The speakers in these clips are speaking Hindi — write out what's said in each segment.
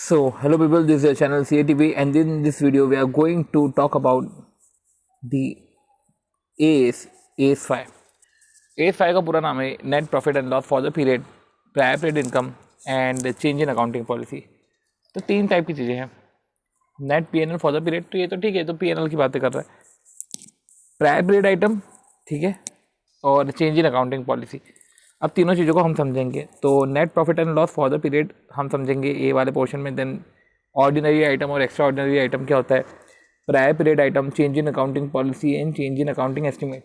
So, hello people, this is your channel CATV, and in this video we are going to talk about the AS5. AS5 का पूरा नाम है net profit and loss for the period, prior period income and change in accounting policy. तो तीन टाइप की चीज़ें हैं। Net PNL for the period, तो ये तो ठीक है, तो पीएनएल की बातें कर रहा है। प्रायर पीरियड आइटम, ठीक है, और चेंज इन अकाउंटिंग पॉलिसी। अब तीनों चीज़ों को हम समझेंगे। तो net profit and loss for the period हम समझेंगे ए वाले पोर्शन में। देन ऑर्डिनरी आइटम और एक्स्ट्रा ऑर्डिनरी आइटम क्या होता है, prior period item, change in accounting policy and change in accounting estimate.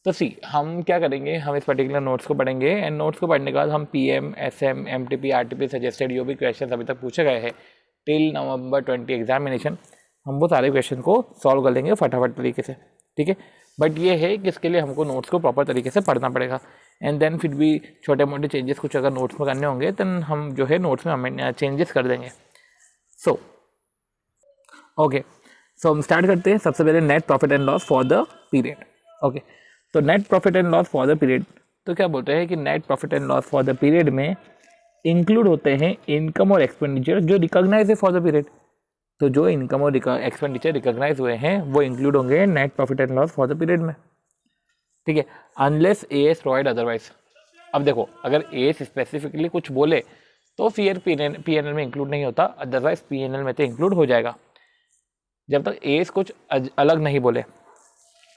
तो हम क्या करेंगे, हम इस पर्टिकुलर नोट्स को पढ़ेंगे एंड नोट्स को पढ़ने के बाद हम PM, SM, MTP, RTP suggested जो भी क्वेश्चन अभी तक पूछे गए हैं टिल नवंबर 20 एग्जामिनेशन, हम वो सारे क्वेश्चन को सॉल्व कर लेंगे फटाफट तरीके से, ठीक है। बट ये है कि इसके लिए हमको नोट्स को प्रॉपर तरीके से पढ़ना पड़ेगा एंड देन फिर भी छोटे मोटे चेंजेस कुछ अगर नोट्स में करने होंगे देन हम जो है नोट्स में हमें चेंजेस कर देंगे। सो ओके, सो हम स्टार्ट करते हैं। सबसे पहले net profit and loss for the period. Okay, तो net profit and loss for the period, तो क्या बोलते हैं कि net profit and loss for the period में इंक्लूड होते हैं इनकम और एक्सपेंडिचर जो रिकॉग्नाइज है फॉर द पीरियड। तो जो इनकम और एक्सपेंडिचर रिकॉग्नाइज हुए हैं वो इंक्लूड होंगे net profit and loss for the period में, ठीक है, अनलेस एएस प्रोवाइड अदरवाइज। अब देखो, अगर एएस स्पेसिफिकली कुछ बोले तो फिर पीएनएल में इंक्लूड नहीं होता, अदरवाइज पीएनएल में तो इंक्लूड हो जाएगा जब तक एएस कुछ अलग नहीं बोले।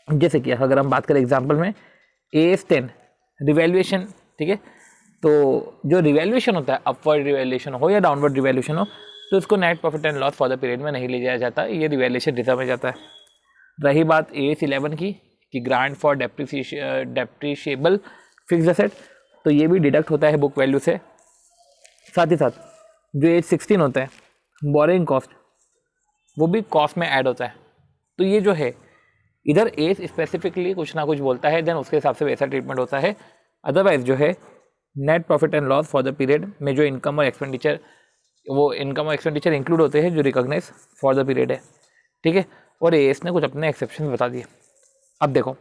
जैसे कि अगर हम बात करें एग्जाम्पल में AS10 रिवैल्यूएशन, ठीक है, तो जो रिवैल्यूएशन होता है, अपवर्ड रिवैल्यूएशन हो या डाउनवर्ड रिवैल्यूएशन हो, तो इसको net profit and loss for the period में नहीं ले जाया जाता, ये रिवैल्यूएशन रिजर्व में जाता है। रही बात AS11 की कि grant for depreciable fixed asset, तो ये भी डिडक्ट होता है बुक वैल्यू से। साथ ही साथ जो AS16 होता है बोरिंग कॉस्ट, वो भी कॉस्ट में ऐड होता है। तो ये जो है इधर एस स्पेसिफिकली कुछ ना कुछ बोलता है, देन उसके हिसाब से वैसा ट्रीटमेंट होता है। अदरवाइज जो है net profit and loss for the period में जो इनकम और एक्सपेंडिचर, वो इनकम और एक्सपेंडिचर इंक्लूड होते हैं जो रिकॉग्नाइज फॉर द पीरियड है, ठीक है। और एएस ने कुछ अपने एक्सेप्शन बता दिए। अब देखो,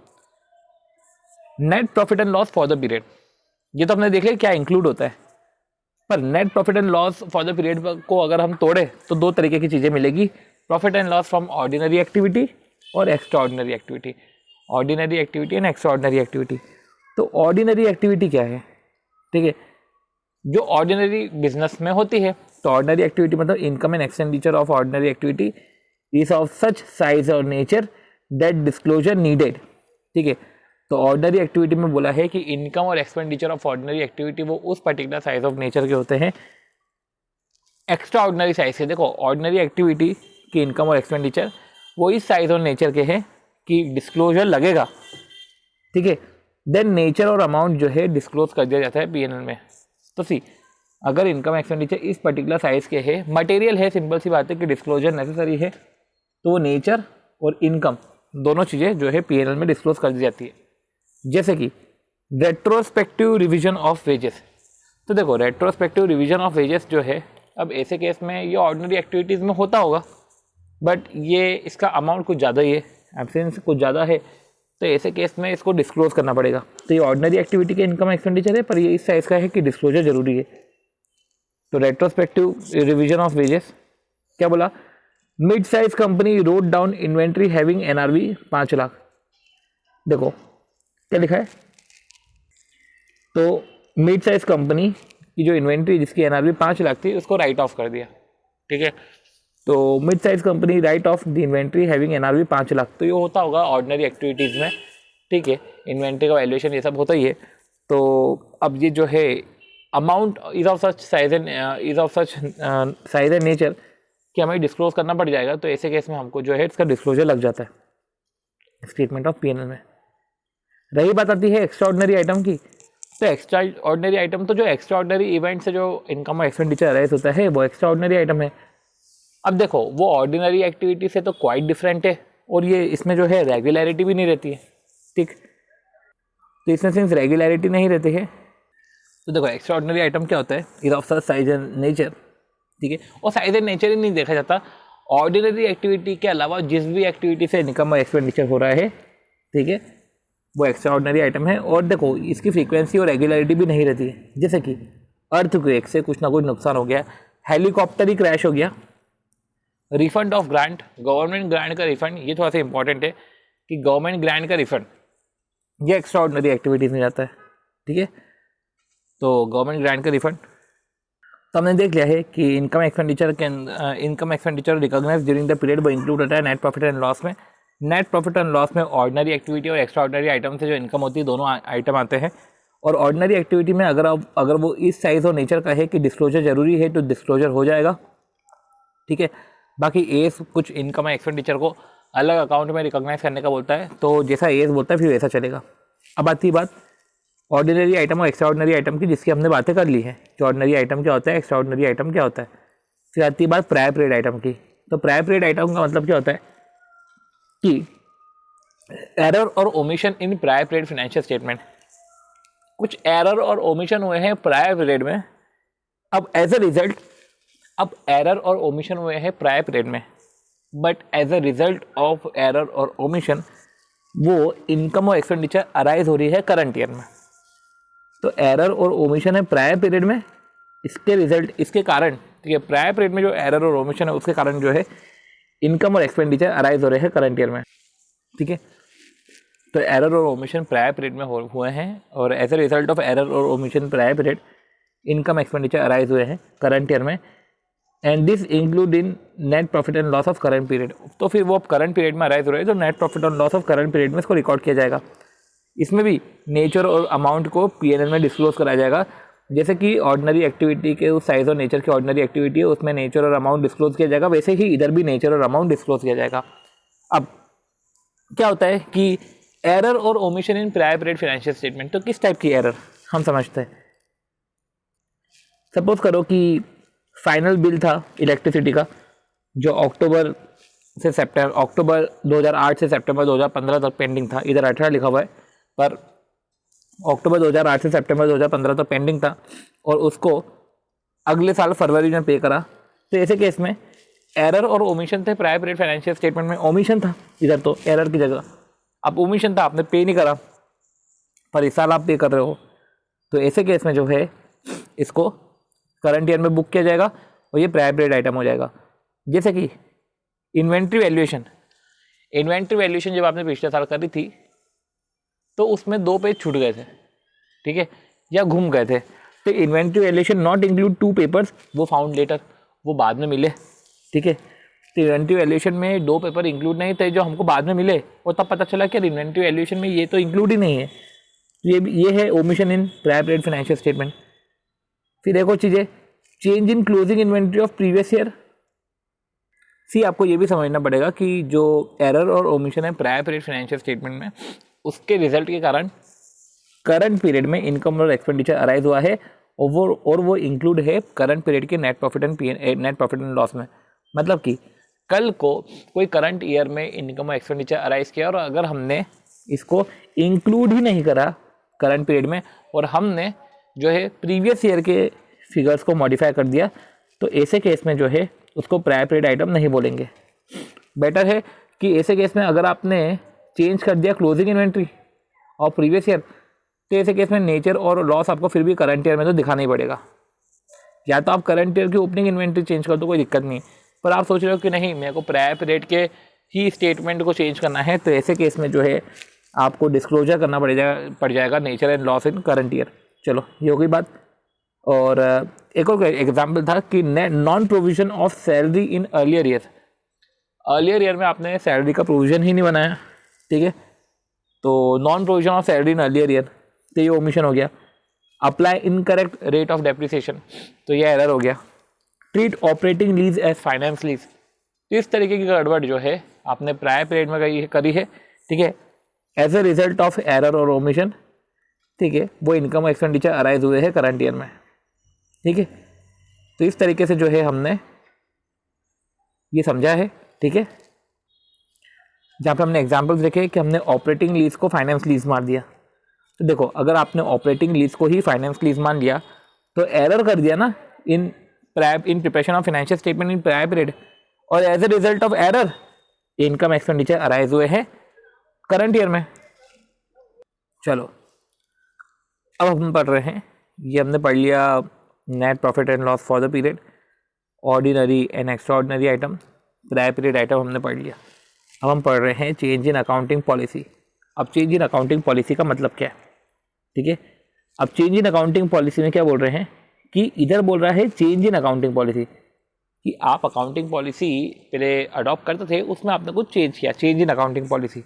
net profit and loss for the period, ये तो हमने देख लिया क्या इंक्लूड होता है, पर net profit and loss for the period को अगर हम तोड़े तो दो तरीके की चीज़ें मिलेगी, profit and loss from ordinary activity और extraordinary activity. Ordinary activity and extraordinary activity. तो ऑर्डिनरी एक्टिविटी क्या है, ठीक है, जो ऑर्डिनरी बिजनेस में होती है। तो ऑर्डिनरी एक्टिविटी मतलब income and expenditure of ordinary activity is of such size और नेचर दैट डिस्क्लोजर नीडेड, ठीक है। तो ऑर्डिनरी एक्टिविटी में बोला है कि इनकम और एक्सपेंडिचर ऑफ ऑर्डिनरी एक्टिविटी वो उस पर्टिकुलर साइज ऑफ नेचर के होते हैं। एक्स्ट्रा ऑर्डिनरी साइज के, देखो ऑर्डिनरी एक्टिविटी की इनकम और एक्सपेंडिचर वो इस साइज और नेचर के हैं कि डिस्क्लोजर लगेगा, ठीक है। देन नेचर और अमाउंट जो है डिस्क्लोज कर दिया जाता है पीएनएल में। तो अगर इनकम एक्सपेंडिचर इस पर्टिकुलर साइज के है, मटेरियल है, सिंपल सी बात है कि डिस्क्लोजर नेसेसरी है, तो वो नेचर और इनकम दोनों चीज़ें जो है पीएनएल में डिस्क्लोज कर दी जाती है। जैसे कि रेट्रोस्पेक्टिव रिवीजन ऑफ वेजेस। तो देखो रेट्रोस्पेक्टिव रिवीजन ऑफ वेजेस जो है, अब ऐसे केस में ये ऑर्डिनरी एक्टिविटीज़ में होता होगा, बट ये इसका अमाउंट कुछ ज़्यादा ही है, एब्सेंस कुछ ज़्यादा है, तो ऐसे केस में इसको डिस्क्लोज करना पड़ेगा। तो ये ऑर्डिनरी एक्टिविटी के इनकम एक्सपेंडिचर है, पर ये इस साइज का है कि डिस्क्लोजर जरूरी है। तो रेट्रोस्पेक्टिव रिवीजन ऑफ वेजेस क्या बोला, mid size company wrote down inventory having NRV 5 lakh. देखो क्या लिखा है, तो मिड साइज कंपनी की जो इन्वेंट्री जिसकी एनआरवी 5 लाख थी उसको राइट ऑफ कर दिया, ठीक है। तो mid size company right of the inventory having NRV 5 lakh, तो ये होता होगा ऑर्डिनरी एक्टिविटीज़ में, ठीक है। इन्वेंट्री का वैल्यूएशन ये सब होता ही है। तो अब ये जो है amount is of such size and nature कि हमें डिस्क्लोज करना पड़ जाएगा, तो ऐसे केस में हमको जो है इसका डिस्क्लोजर लग जाता है स्टेटमेंट ऑफ पीएनएल में। रही बात आती है एक्स्ट्रा ऑर्डिनरी आइटम की, तो एक्स्ट्रा ऑर्डिनरी आइटम तो जो एक्स्ट्रा ऑर्डिनरी इवेंट से जो इनकम और एक्सपेंडिचर अराइज होता है वो एक्स्ट्रा ऑर्डिनरी आइटम है। अब देखो वो ऑर्डिनरी एक्टिविटी से तो क्वाइट डिफरेंट है, और ये इसमें जो है रेगुलरिटी भी नहीं रहती है, ठीक। तो इसमें सिंस रेगुलरिटी नहीं रहती है, तो देखो एक्स्ट्रा ऑर्डिनरी आइटम क्या होता है, is of such size and nature, ठीक है। और साइज एंड नेचर ही नहीं देखा जाता, ऑर्डिनरी एक्टिविटी के अलावा जिस भी एक्टिविटी से इनकम और एक्सपेंडिचर हो रहा है, ठीक है, वो एक्स्ट्रा ऑर्डिनरी आइटम है। और देखो इसकी फ्रीक्वेंसी और रेगुलरिटी भी नहीं रहती है। जैसे कि अर्थक्वेक से कुछ ना कुछ नुकसान हो गया, हेलीकॉप्टर ही क्रैश हो गया, refund of grant, government grant का रिफंड, ये थोड़ा सा इंपॉर्टेंट है कि गवर्नमेंट ग्रांट का रिफंड ये एक्स्ट्रा ऑर्डिनरी एक्टिविटीज में जाता है, ठीक है। तो गवर्नमेंट ग्रांट का रिफंड तो हमने देख लिया है कि income expenditure recognise during the period वो इंक्लूड होता है नेट प्रॉफिट एंड लॉस में। नेट प्रॉफिट एंड लॉस में ऑर्डिनरी एक्टिविटी और एक्स्ट्रा ऑर्डिनरी आइटम से जो इनकम होती है दोनों आइटम आते हैं। और ऑर्डिनरी एक्टिविटी में अगर वो इस साइज और नेचर का है कि डिस्क्लोजर जरूरी है तो डिस्क्लोजर हो जाएगा, ठीक है। बाकी एस कुछ इनकम एक्सपेंडिचर को अलग अकाउंट में रिकॉग्नाइज करने का बोलता है, तो जैसा एस बोलता है फिर वैसा चलेगा। अब आती बात ऑर्डिनरी आइटम और एक्स्ट्रा ऑर्डिनरी आइटम की, जिसकी हमने बातें कर ली है कि ऑर्डिनरी आइटम क्या होता है, एक्स्ट्रा ऑर्डिनरी आइटम क्या होता है। फिर आती है बात प्रायर पीरियड आइटम की। तो प्रायर पीरियड आइटम का मतलब क्या होता है कि एरर और omission in prior period financial statement, कुछ एरर और ओमिशन हुए हैं प्रायर पीरियड में, अब एज अ रिजल्ट अब एरर और ओमिशन हुए हैं प्रायर पीरियड में, but as a result of error और ओमिशन वो इनकम और एक्सपेंडिचर अराइज हो रही है करंट ईयर में। तो एरर और ओमिशन है प्रायर पीरियड में, इसके रिजल्ट इसके कारण, ठीक है, प्रायर पीरियड में जो एरर और ओमिशन है उसके कारण जो है इनकम और एक्सपेंडिचर अराइज हो रहे हैं करंट ईयर में, ठीक है। तो एरर और ओमिशन प्रायर पीरियड में हुए हैं और as a result of error और omission prior period income expenditure arise हुए हैं करंट ईयर में, and this include in net profit and loss of current period. तो फिर वो करंट पीरियड में अराइज हो रहे हैं, तो net profit and loss of current period में इसको रिकॉर्ड किया जाएगा। इसमें भी नेचर और अमाउंट को पीएनएल में डिस्क्लोज कराया जाएगा, जैसे कि ऑर्डिनरी एक्टिविटी के उस साइज और नेचर की ऑर्डिनरी एक्टिविटी है उसमें नेचर और अमाउंट डिस्क्लोज किया जाएगा, वैसे ही इधर भी नेचर और अमाउंट डिस्क्लोज किया जाएगा। अब क्या होता है कि एरर और omission in prior period financial statement, तो किस टाइप की एरर हम समझते हैं। सपोज करो कि फाइनल बिल था इलेक्ट्रिसिटी का जो अक्टूबर 2008 से सितंबर 2015 तक पेंडिंग था, इधर 18 लिखा हुआ है पर अक्टूबर 2008 से सितंबर 2015 तक पेंडिंग था और उसको अगले साल फरवरी में पे करा। तो ऐसे केस में एरर और ओमिशन थे प्रायर पीरियड फाइनेंशियल स्टेटमेंट में, ओमिशन था इधर तो एरर की जगह, अब ओमिशन था आपने पे नहीं करा पर इस साल आप पे कर रहे हो, तो ऐसे केस में जो है इसको करंट ईयर में बुक किया जाएगा और ये प्रायर पीरियड आइटम हो जाएगा। जैसे कि इन्वेंट्री वैल्यूएशन जब आपने पिछले साल करी थी तो उसमें 2 पेज छूट गए थे, ठीक है, या घूम गए थे, तो inventory valuation not include 2 papers, वो फाउंड लेटर, वो बाद में मिले, ठीक है। तो इन्वेंट्री वैल्यूएशन में 2 पेपर इंक्लूड नहीं थे जो हमको बाद में मिले और तब पता चला कि इन्वेंट्री वैल्यूएशन में ये तो इंक्लूड ही नहीं है, ये है omission in prior period financial statement. फिर एक और चीज़ है change in closing inventory of previous year. See आपको ये भी समझना पड़ेगा कि जो एरर और ओमिशन है प्रायर पीरियड फाइनेंशियल स्टेटमेंट में उसके रिजल्ट के कारण करंट पीरियड में इनकम और एक्सपेंडिचर अराइज हुआ है और वो इंक्लूड है करंट पीरियड के नेट प्रॉफिट एंड लॉस में। मतलब कि कल को कोई करंट ईयर में इनकम और एक्सपेंडिचर अराइज किया और अगर हमने इसको इंक्लूड ही नहीं करा करंट पीरियड में और हमने जो है प्रीवियस ईयर के फिगर्स को मॉडिफाई कर दिया, तो ऐसे केस में जो है उसको प्रायर पीरियड आइटम नहीं बोलेंगे। बेटर है कि ऐसे केस में अगर आपने चेंज कर दिया क्लोजिंग इन्वेंट्री और प्रीवियस ईयर, तो ऐसे केस में नेचर और लॉस आपको फिर भी करंट ईयर में तो दिखाना ही पड़ेगा। या तो आप करंट ईयर की ओपनिंग इन्वेंट्री चेंज कर दो, कोई दिक्कत नहीं, पर आप सोच रहे हो कि नहीं मेरे को प्रायर पीरियड के ही स्टेटमेंट को चेंज करना है, तो ऐसे केस में जो है आपको डिस्क्लोजर करना पड़ जाएगा nature and loss in current year. चलो ये हो गई बात। और एक और एग्जाम्पल था कि non provision of salary in earlier year में आपने सैलरी का प्रोविजन ही नहीं बनाया, ठीक है, तो non provision of salary in earlier year, तो ये ओमिशन हो गया। Apply incorrect rate of depreciation, तो ये एरर हो गया। Treat operating lease as finance lease, तो इस तरीके की गड़बड़ जो है आपने प्रायर पीरियड में करी है, ठीक है, as a result of error और ओमिशन, ठीक है, वो इनकम एक्सपेंडिचर अराइज हुए हैं करंट ईयर में, ठीक है। तो इस तरीके से जो है हमने ये समझा है, ठीक है, जहाँ पे हमने एग्जांपल्स देखे कि हमने ऑपरेटिंग लीज को फाइनेंस लीज मान दिया। तो देखो अगर आपने ऑपरेटिंग लीज को ही फाइनेंस लीज मान लिया तो एरर कर दिया ना in preparation of financial statement in prior period, और as a result of error income expenditure arise हुए हैं करंट ईयर में। चलो अब हम पढ़ रहे हैं, ये हमने पढ़ लिया net profit and loss for the period. Ordinary and extraordinary item, prior period item हमने पढ़ लिया। अब हम पढ़ रहे हैं चेंज इन अकाउंटिंग पॉलिसी। अब चेंज इन अकाउंटिंग पॉलिसी का मतलब क्या है, ठीक है। अब चेंज इन अकाउंटिंग पॉलिसी में क्या बोल रहे हैं कि इधर बोल रहा है चेंज इन अकाउंटिंग पॉलिसी कि आप अकाउंटिंग पॉलिसी पहले अडॉप्ट करते थे, उसमें आपने कुछ चेंज किया, चेंज इन अकाउंटिंग पॉलिसी।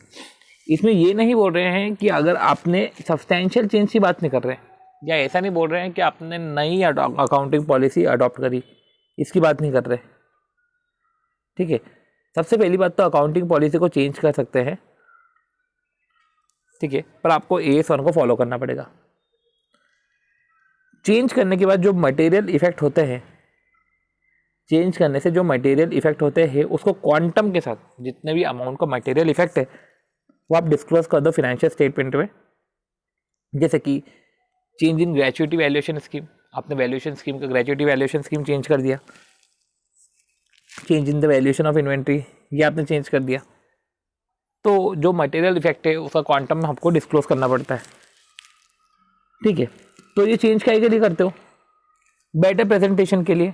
इसमें ये नहीं बोल रहे हैं कि अगर आपने सब्सटैंशियल चेंज की बात नहीं कर रहे हैं, या ऐसा नहीं बोल रहे हैं कि आपने नई अकाउंटिंग पॉलिसी अडॉप्ट करी, इसकी बात नहीं कर रहे, ठीक है। सबसे पहली बात तो अकाउंटिंग पॉलिसी को चेंज कर सकते हैं, ठीक है, पर आपको AS1 को फॉलो करना पड़ेगा। चेंज करने के बाद जो मटेरियल इफेक्ट होते हैं, चेंज करने से जो मटेरियल इफेक्ट होते हैं उसको क्वांटम के साथ, जितने भी अमाउंट का मटेरियल इफेक्ट है वो आप डिस्क्लोज कर दो फाइनेंशियल स्टेटमेंट में। जैसे कि change in gratuity valuation scheme, आपने वैल्यूएशन स्कीम का ग्रेच्युटी वैल्यूएशन स्कीम चेंज कर दिया। Change in the valuation of inventory, ये आपने चेंज कर दिया। तो जो मटेरियल इफेक्ट है उसका क्वांटम में आपको डिस्क्लोज करना पड़ता है, ठीक है। तो ये चेंज क्या के लिए करते हो, बेटर प्रेजेंटेशन के लिए,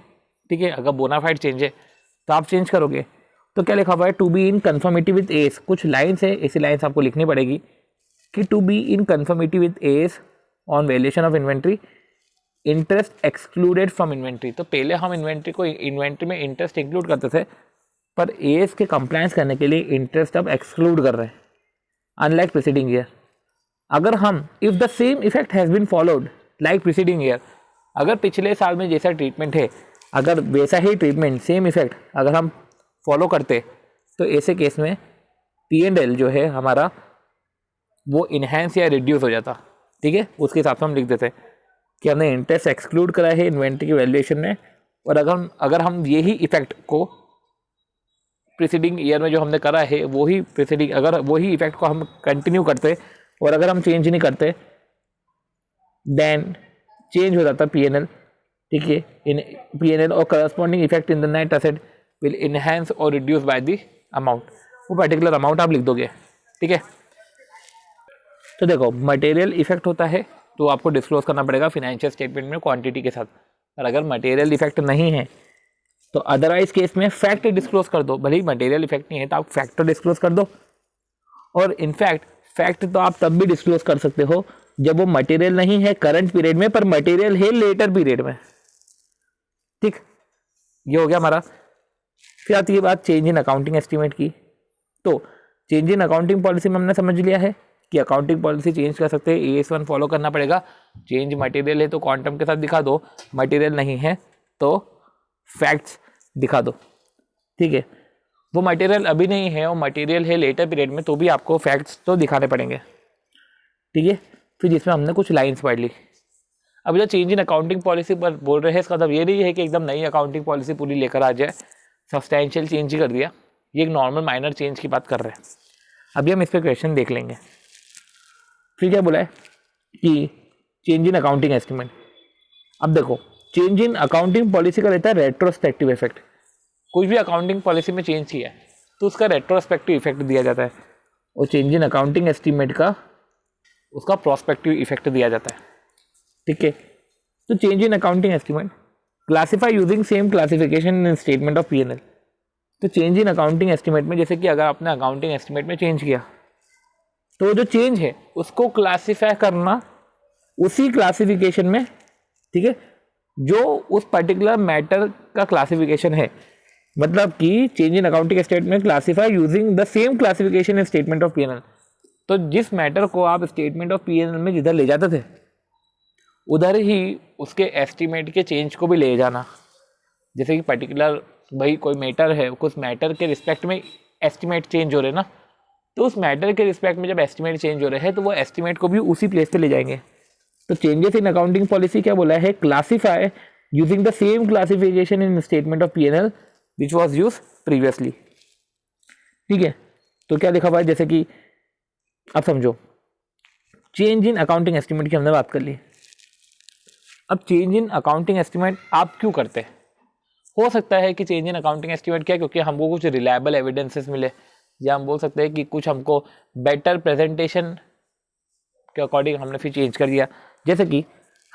ठीक है। अगर बोनाफाइड चेंज है तो आप चेंज करोगे। तो क्या लिखा हुआ है, to be in conformity with AS, कुछ लाइन्स है, ऐसी लाइन्स आपको लिखनी पड़ेगी कि to be in conformity with AS on valuation of inventory, interest excluded from inventory. तो पहले हम इन्वेंट्री में इंटरेस्ट इंक्लूड करते थे, पर एस के कंप्लायंस करने के लिए इंटरेस्ट अब एक्सक्लूड कर रहे हैं, अनलाइक प्रीसीडिंग ईयर। अगर हम if the same effect has been followed like preceding year, अगर पिछले साल में जैसा ट्रीटमेंट है, अगर वैसा ही ट्रीटमेंट सेम इफेक्ट अगर हम फॉलो करते, तो ऐसे केस में P&L जो है हमारा वो इन्हेंस या रिड्यूस हो जाता, ठीक है। उसके हिसाब से हम लिख देते कि हमने इंटरेस्ट एक्सक्लूड करा है इन्वेंट्री की वैल्यूएशन में, और अगर हम यही इफेक्ट को प्रीसीडिंग ईयर में जो हमने करा है अगर वही इफेक्ट को हम कंटिन्यू करते और अगर हम चेंज नहीं करते, देन चेंज हो जाता P&L, ठीक है। इन P&L और corresponding effect in the net asset will enhance और रिड्यूस बाय द अमाउंट, वो पर्टिकुलर अमाउंट आप लिख दोगे, ठीक है। तो देखो मटेरियल इफेक्ट होता है तो आपको डिस्क्लोज करना पड़ेगा फाइनेंशियल स्टेटमेंट में क्वांटिटी के साथ, और अगर मटेरियल इफेक्ट नहीं है तो अदरवाइज केस में फैक्ट डिस्क्लोज कर दो। भले ही मटेरियल इफेक्ट नहीं है तो आप फैक्ट तो डिस्क्लोज कर दो, और इनफैक्ट फैक्ट तो आप तब भी डिस्क्लोज कर सकते हो जब वो मटेरियल नहीं है करंट पीरियड में, पर मटेरियल है लेटर पीरियड में, ठीक। ये हो गया हमारा। फिर आती है बात चेंज इन अकाउंटिंग एस्टीमेट की। तो चेंज इन अकाउंटिंग पॉलिसी में हमने समझ लिया है कि अकाउंटिंग पॉलिसी चेंज कर सकते हैं, AS1 फॉलो करना पड़ेगा। चेंज मटेरियल है तो क्वांटम के साथ दिखा दो, मटेरियल नहीं है तो फैक्ट्स दिखा दो, ठीक है। वो मटेरियल अभी नहीं है और मटेरियल है लेटर पीरियड में, तो भी आपको फैक्ट्स तो दिखाने पड़ेंगे, ठीक है। फिर जिसमें हमने कुछ लाइन्स पढ़ ली। अब जो चेंज इन अकाउंटिंग पॉलिसी पर बोल रहे हैं, इसका मतलब ये नहीं है कि एकदम नई अकाउंटिंग पॉलिसी पूरी लेकर आ जाए, सब्सटैंशियल चेंज ही कर दिया, ये एक नॉर्मल माइनर चेंज की बात कर रहे हैं। अभी हम इस पर क्वेश्चन देख लेंगे। फिर क्या बोला है कि चेंज इन अकाउंटिंग एस्टीमेट। अब देखो चेंज इन अकाउंटिंग पॉलिसी का रहता है रेट्रोस्पेक्टिव इफेक्ट। कोई भी अकाउंटिंग पॉलिसी में चेंज किया है तो उसका रेट्रोस्पेक्टिव इफेक्ट दिया जाता है, और चेंज इन अकाउंटिंग एस्टीमेट का उसका प्रोस्पेक्टिव इफेक्ट दिया जाता है, ठीक है। तो change in accounting estimate classify using same classification in statement of P&L। तो चेंज इन अकाउंटिंग एस्टीमेट में जैसे कि अगर आपने अकाउंटिंग एस्टीमेट में चेंज किया तो जो चेंज है उसको क्लासीफाई करना उसी क्लासिफिकेशन में, ठीक है, जो उस पर्टिकुलर मैटर का क्लासिफिकेशन है। मतलब कि change in accounting statement classify using the same classification in statement of P&L। तो जिस मैटर को आप स्टेटमेंट ऑफ P&L में जिधर ले जाते थे उधर ही उसके एस्टीमेट के चेंज को भी ले जाना। जैसे कि पर्टिकुलर भाई कोई मैटर है, कुछ मैटर के रिस्पेक्ट में एस्टीमेट चेंज हो रहे ना, तो उस मैटर के रिस्पेक्ट में जब एस्टीमेट चेंज हो रहे हैं तो वो एस्टीमेट को भी उसी प्लेस पे ले जाएंगे। तो चेंजेस इन अकाउंटिंग पॉलिसी क्या बोला है, classify using the same classification in statement of P&L which was use previously, ठीक है। तो क्या लिखा हुआ है, जैसे कि अब समझो चेंज इन अकाउंटिंग एस्टीमेट की हमने बात कर ली। अब चेंज इन अकाउंटिंग एस्टीमेट आप क्यों करते हैं? हो सकता है कि चेंज इन अकाउंटिंग एस्टीमेट क्या, क्योंकि हमको कुछ रिलायबल एविडेंसेस मिले, या हम बोल सकते हैं कि कुछ हमको बेटर प्रेजेंटेशन के अकॉर्डिंग हमने फिर चेंज कर दिया। जैसे कि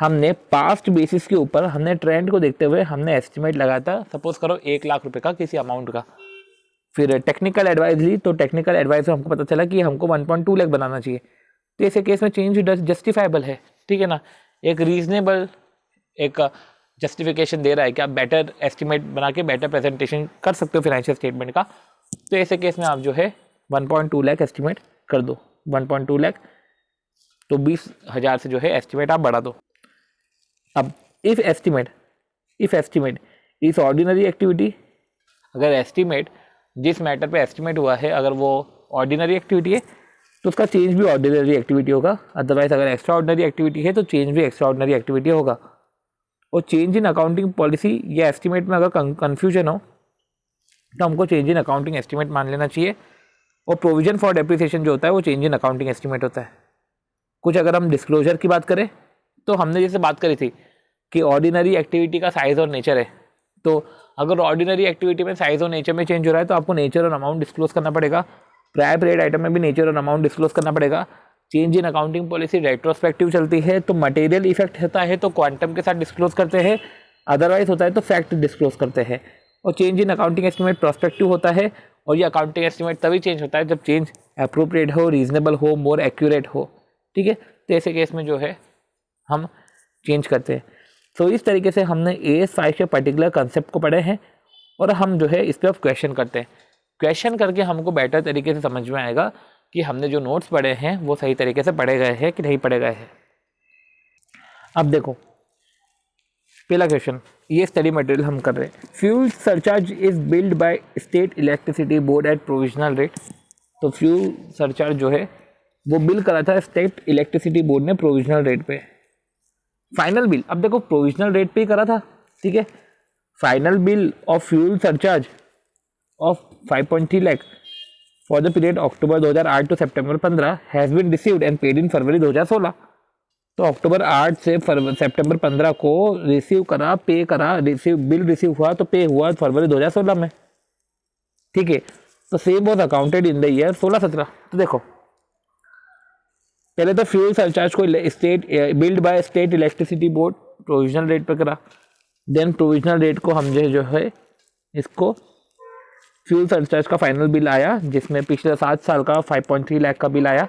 हमने पास्ट बेसिस के ऊपर हमने ट्रेंड को देखते हुए हमने एस्टिमेट लगाया था, सपोज करो 1 लाख रुपए का किसी अमाउंट का। फिर टेक्निकल एडवाइस ली, तो टेक्निकल एडवाइस से हमको पता चला कि हमको 1.2 लाख बनाना चाहिए। तो ऐसे केस में चेंज जस्टिफाइबल है, ठीक है ना, एक रीजनेबल एक जस्टिफिकेशन दे रहा है कि आप बेटर एस्टिमेट बना के बेटर प्रेजेंटेशन कर सकते हो फाइनेंशियल स्टेटमेंट का। तो ऐसे केस में आप जो है 1.2 लाख एस्टिमेट कर दो, 1.2 लाख, तो 20,000 से जो है एस्टिमेट आप बढ़ा दो। अब if estimate is ordinary activity, अगर एस्टिमेट जिस मैटर पे एस्टिमेट हुआ है अगर वो ऑर्डिनरी एक्टिविटी है तो उसका चेंज भी ऑर्डिनरी एक्टिविटी होगा। अदरवाइज अगर एक्स्ट्रा ऑर्डिनरी एक्टिविटी है तो चेंज भी एक्स्ट्रा ऑर्डिनरी एक्टिविटी होगा। और चेंज इन अकाउंटिंग पॉलिसी या एस्टिमेट में अगर कन्फ्यूजन हो तो हमको चेंज इन अकाउंटिंग एस्टिमेट मान लेना चाहिए। और प्रोविजन फॉर डेप्रिसिएशन जो होता है वो चेंज इन अकाउंटिंग एस्टिमेट होता है। कुछ अगर हम डिस्क्लोजर की बात करें तो हमने जैसे बात करी थी कि ऑर्डिनरी एक्टिविटी का साइज और नेचर है, तो अगर ऑर्डिनरी एक्टिविटी में साइज और नेचर में चेंज हो रहा है तो आपको नेचर और अमाउंट डिस्क्लोज करना पड़ेगा। प्रायर पीरियड आइटम में भी नेचर और अमाउंट डिस्क्लोज करना पड़ेगा। Change in accounting policy retrospective चलती है तो मटेरियल इफेक्ट होता है तो क्वांटम के साथ डिस्क्लोज करते हैं, अदरवाइज होता है तो फैक्ट डिस्क्लोज करते हैं। और change in accounting estimate prospective होता है, और ये अकाउंटिंग एस्टिमेट तभी चेंज होता है जब चेंज अप्रोप्रिएट हो, रीजनेबल हो, मोर एक्यूरेट हो, ठीक है। तो ऐसे केस में जो है हम चेंज करते हैं। तो इस तरीके से हमने AS5 के पर्टिकुलर कंसेप्ट को पढ़े हैं और हम जो है इस पर अब क्वेश्चन करते हैं। क्वेश्चन करके हमको बेटर तरीके से समझ में आएगा कि हमने जो नोट्स पढ़े हैं वो सही तरीके से पढ़े गए हैं कि नहीं पढ़े गए हैं। अब देखो पहला क्वेश्चन, ये स्टडी मटेरियल हम कर रहे हैं। Fuel surcharge is billed by state electricity board at provisional rate. तो फ्यूल सरचार्ज जो है वो बिल करा था स्टेट इलेक्ट्रिसिटी बोर्ड ने प्रोविजनल रेट पे। फाइनल बिल, अब देखो प्रोविजनल रेट पे ही करा था, ठीक है। Final bill of fuel surcharge of 5.3 lakh for the period October 2008 to September 15 has been received and paid in February 2016। तो अक्टूबर 8 से सितंबर 15 को रिसीव करा, पे करा, बिल रिसीव हुआ तो पे हुआ फरवरी 2016 में, ठीक है। तो same was accounted in the year 16-17। तो देखो पहले तो फ्यूल सरचार्ज को state build by state electricity board provisional rate पर करा, देन प्रोविजनल रेट को हम जो है इसको फ्यूल सरचार्ज का फाइनल बिल आया जिसमें पिछले 7 साल का 5.3 लाख का बिल आया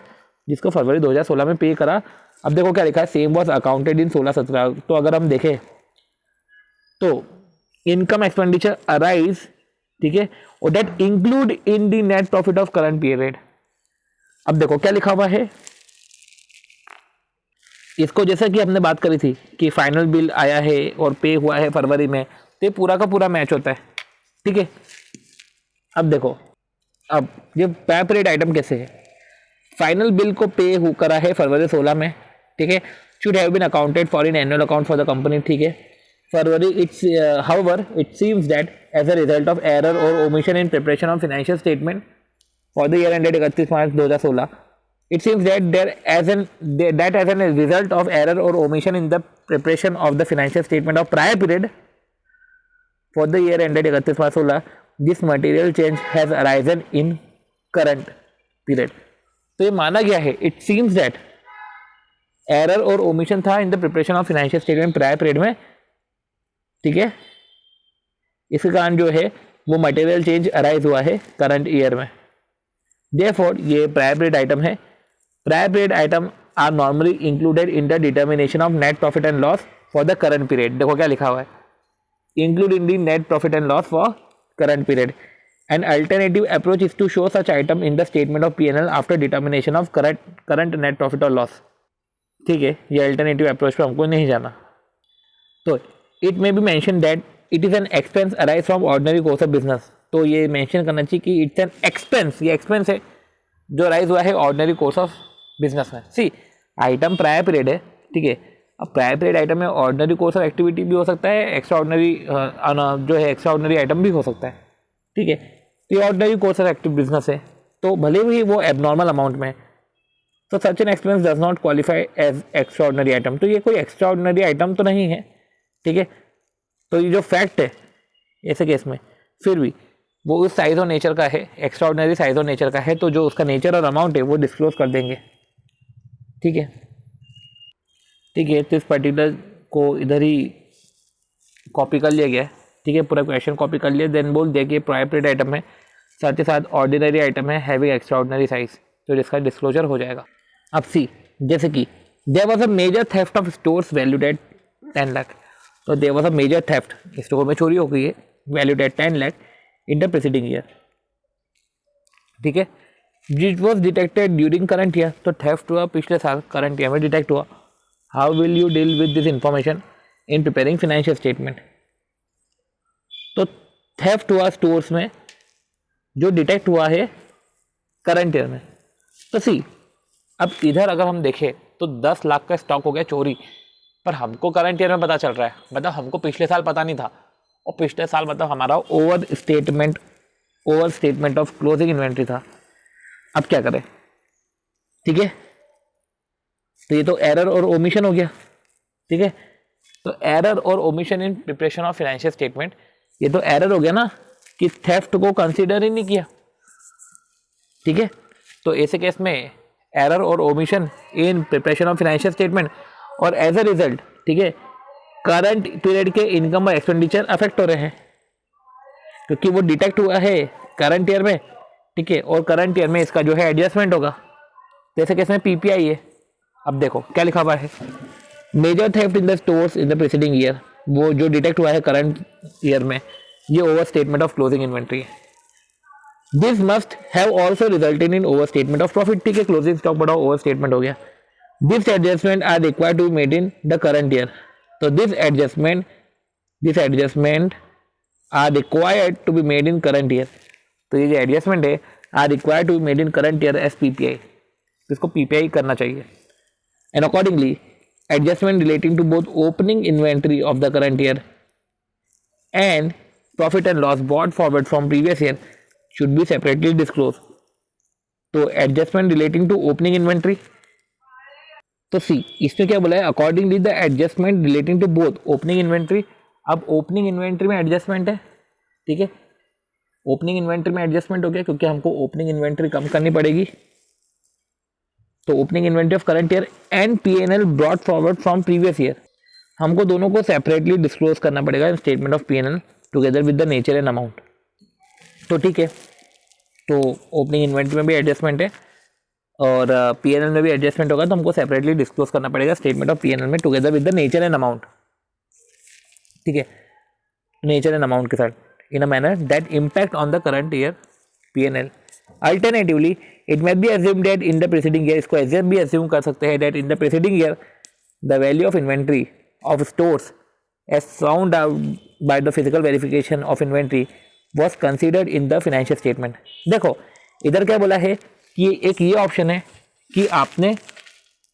जिसको फरवरी 2016 में पे करा। अब देखो क्या लिखा है, सेम वॉज अकाउंटेड इन 16-17। तो अगर हम देखें तो इनकम एक्सपेंडिचर अराइज, ठीक है, और debt include in the net profit of current period. अब देखो क्या लिखा हुआ है, इसको जैसा कि हमने बात करी थी कि फाइनल बिल आया है और पे हुआ है फरवरी में, तो पूरा का पूरा मैच होता है, ठीक है। अब देखो अब ये पे पीरियड आइटम कैसे है, फाइनल बिल को पे करा है फरवरी 16 में, ठीक है, should have been accounted for in annual account for the company, ठीक है। February it's however it seems that as a result of error और omission in preparation of financial statement for the year ended 31 March 2016, it seems that as a result of error or omission in the preparation of the financial statement of prior period for the year ended 31 March 16, this material change has arisen in current period। तो ये माना गया है, it seems that error और omission था in the preparation of financial statement prior period में, ठीक है। इसके कारण जो है वो मटेरियल चेंज अराइज हुआ है करंट ईयर में। Therefore ये प्रायर पीरियड आइटम है। Prior period item are normally included in the determination of net profit and loss for the current period. देखो क्या लिखा हुआ है, include in the net profit and loss for current period. An alternative approach is to show such item in the statement of P&L after determination of current net profit और लॉस, ठीक है। ये अल्टरनेटिव अप्रोच पे हमको नहीं जाना। तो it may be mention that it is an expense arise from ordinary course of business. तो ये मेंशन करना चाहिए कि इट्स एन एक्सपेंस, ये एक्सपेंस है जो अराइज हुआ है ऑर्डिनरी कोर्स ऑफ बिजनेस में। सी आइटम प्रायर पीरियड है, ठीक है। अब प्रायर पीरियड आइटम में ऑर्डिनरी कोर्स ऑफ एक्टिविटी भी हो सकता है, एक्स्ट्रा ऑर्डिनरी जो है एक्स्ट्रा ऑर्डिनरी आइटम भी हो सकता है, ठीक है। तो ये ordinary course of active business है, तो भले ही वो एबनॉर्मल अमाउंट में, तो such an expense does not qualify as extraordinary item. तो ये कोई एक्स्ट्रा ऑर्डिनरी आइटम तो नहीं है, ठीक है। तो ये जो फैक्ट है ऐसे केस में फिर भी वो उस साइज और नेचर का है, एक्स्ट्रा ऑर्डिनरी साइज और नेचर का है, तो जो उसका नेचर और अमाउंट है वो डिस्क्लोज कर देंगे, ठीक है। ठीक है। तो इस पर्टिकुलर को इधर ही कॉपी कर लिया गया है, ठीक है, पूरा क्वेश्चन कॉपी कर लिया, देन बोल दिया कि प्रायर पीरियड आइटम है, साथ ही साथ ऑर्डिनरी आइटम है हैविंग एक्स्ट्रा ऑर्डिनरी साइज, तो इसका डिस्क्लोजर हो जाएगा। अब सी, जैसे कि there was a major theft of stores valued at 10 lakh, तो there was a major theft, store में चोरी हो गई है, valued at 10 lakh in the preceding year, ठीक है, it was detected during current year, तो थेफ्ट हुआ पिछले साल करंट ईयर में डिटेक्ट हुआ। How will you deal with this information in preparing financial statement, तो थेफ्ट हुआ स्टोर्स में जो डिटेक्ट हुआ है करंट ईयर में, तो सी अब इधर अगर हम देखें तो 10 लाख का स्टॉक हो गया चोरी, पर हमको करंट ईयर में पता चल रहा है, मतलब हमको पिछले साल पता नहीं था, और पिछले साल मतलब हमारा over statement of closing inventory था। अब क्या करें, ठीक है, तो ये तो एरर और ओमिशन हो गया, ठीक है, तो एरर और omission in preparation of financial statement, ये तो एरर हो गया ना कि थेफ्ट को कंसीडर ही नहीं किया, ठीक है, तो ऐसे केस में एरर और omission in preparation of financial statement और एज अ रिजल्ट, ठीक है, करंट पीरियड के इनकम और एक्सपेंडिचर अफेक्ट हो रहे हैं, क्योंकि वो डिटेक्ट हुआ है करंट ईयर में, ठीक है, और करंट ईयर में इसका जो है एडजस्टमेंट होगा, जैसे केस में पीपीआई है। अब देखो क्या लिखा हुआ है, major theft in the stores in the preceding year, वो जो डिटेक्ट हुआ है करंट ईयर में, ये over statement of closing inventory है। This must have also resulted in over statement of profit, ठीक है, क्लोजिंग स्टॉक बढ़ाओ ओवर स्टेटमेंट हो गया। This adjustment are required to made in the current year, तो this adjustment are required to be made in current year, तो ये जो एडजस्टमेंट है are required to be made in current year as PPI, इसको पीपीआई करना चाहिए। And accordingly adjustment relating to both opening inventory of the current year and profit and loss brought forward from previous year should be separately disclosed. तो adjustment relating to opening inventory, तो सी इसमें क्या बोला है, accordingly the adjustment relating to both opening inventory, अब ओपनिंग इन्वेंट्री में एडजस्टमेंट है, ठीक है, ओपनिंग इन्वेंट्री में एडजस्टमेंट हो गया क्योंकि हमको ओपनिंग इन्वेंट्री कम करनी पड़ेगी, तो opening inventory of current year and PNL brought forward from previous year, हमको दोनों को सेपरेटली डिस्क्लोज करना पड़ेगा in statement of PNL together with the nature and amount, तो ठीक है, तो ओपनिंग इन्वेंट्री में भी एडजस्टमेंट है और पीएनएल में भी एडजस्टमेंट होगा, तो हमको सेपरेटली डिस्क्लोज करना पड़ेगा स्टेटमेंट ऑफ पीएनएल में together with the nature and amount, ठीक है, नेचर एंड अमाउंट के साथ in a manner that impact on the current year PNL. Alternatively, it may be assumed that in the preceding year, इसको ऐसे भी assume कर सकते हैं that in the preceding year, the value of inventory of stores as found out by the physical verification of inventory was considered in the financial statement. देखो इधर क्या बोला है कि एक ये ऑप्शन है कि आपने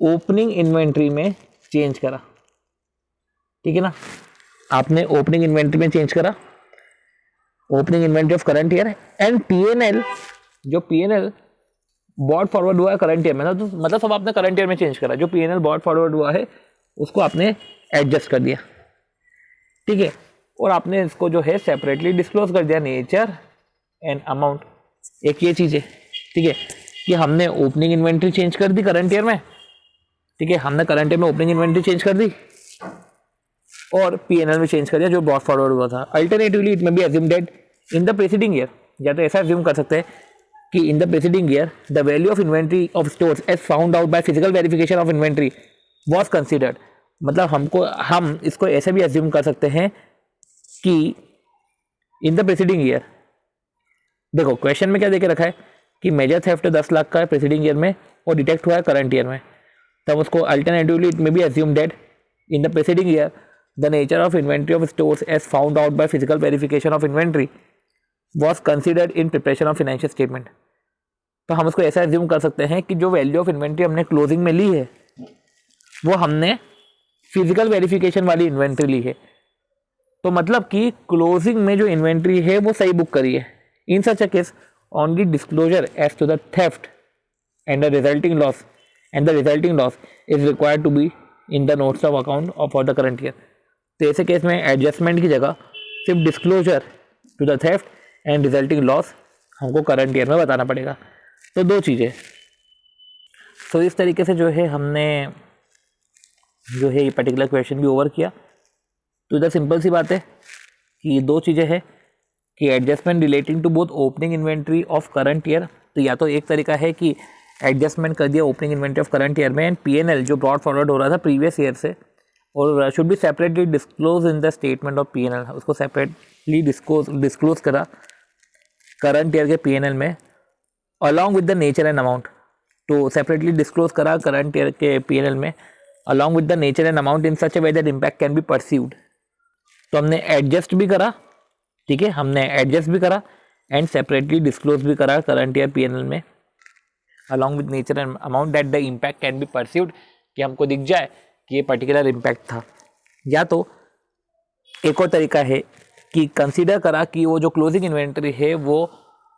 ओपनिंग इन्वेंट्री में चेंज करा, ठीक है ना, आपने ओपनिंग इन्वेंट्री में चेंज करा, opening inventory of current year and PNL, जो पीएनएल बॉट फॉरवर्ड हुआ है करंट ईयर में ना, तो मतलब सब आपने करंट ईयर में चेंज करा, जो पीएनएल बॉट फॉरवर्ड हुआ है उसको आपने एडजस्ट कर दिया, ठीक है, और आपने इसको जो है सेपरेटली डिस्क्लोज कर दिया नेचर एंड अमाउंट। एक ये चीज़ है, ठीक है, कि हमने ओपनिंग इन्वेंट्री चेंज कर दी करंट ईयर में, ठीक है, हमने करंट ईयर में ओपनिंग इन्वेंट्री चेंज कर दी और पीएनएल में चेंज कर दिया जो बॉट फॉरवर्ड हुआ था। Alternatively it may be assumed that in the preceding year, या तो ऐसा अज्यूम कर सकते हैं कि in the preceding year the value of inventory of stores as found out by physical verification of inventory was considered, मतलब हम इसको ऐसे भी अज्यूम कर सकते हैं कि इन द प्रीसीडिंग ईयर, देखो क्वेश्चन में क्या देके रखा है कि मेजर थेफ्ट 10 लाख का है प्रीसीडिंग ईयर में और डिटेक्ट हुआ है करंट ईयर में, तब उसको alternatively it may be assume that in the preceding year the nature of inventory of stores as found out by physical verification of inventory was considered in preparation of financial statement। तो हम उसको ऐसा एज्यूम कर सकते हैं कि जो वैल्यू ऑफ इन्वेंट्री हमने क्लोजिंग में ली है वो हमने फिजिकल वेरिफिकेशन वाली इन्वेंट्री ली है, तो मतलब कि क्लोजिंग में जो इन्वेंट्री है वो सही बुक करी है। In such a case only disclosure as to the theft and the resulting loss is required to be in the notes of account for the current year. तो ऐसे केस में एडजस्टमेंट की जगह सिर्फ disclosure to the theft and resulting loss हमको करंट ईयर में बताना पड़ेगा। तो दो चीज़ें, तो इस तरीके से जो है हमने जो है ये पर्टिकुलर क्वेश्चन भी ओवर किया। तो इधर सिंपल सी बात है कि दो चीज़ें हैं कि adjustment relating to both opening inventory of current year. तो या तो एक तरीका है कि एडजस्टमेंट कर दिया opening inventory of current year में, एंड P&L जो ब्रॉड फॉरवर्ड हो रहा था प्रीवियस ईयर से, और should be separately disclose in the statement of P&L, उसको सेपरेटली डिस्क्लोज करा करंट ईयर के P&L में along with the nature and amount. तो सेपरेटली डिस्क्लोज करा करंट ईयर के P&L में along with the nature and amount in such A way that impact can be perceived. तो हमने एडजस्ट भी करा, ठीक है, हमने एडजस्ट भी करा एंड सेपरेटली डिस्क्लोज भी करा करंट ईयर P&L में along with nature and amount that the impact can be perceived, कि हमको दिख जाए कि ये पर्टिकुलर इम्पैक्ट था। या तो एक और तरीका है कि कंसीडर करा कि वो जो क्लोजिंग इन्वेंटरी है वो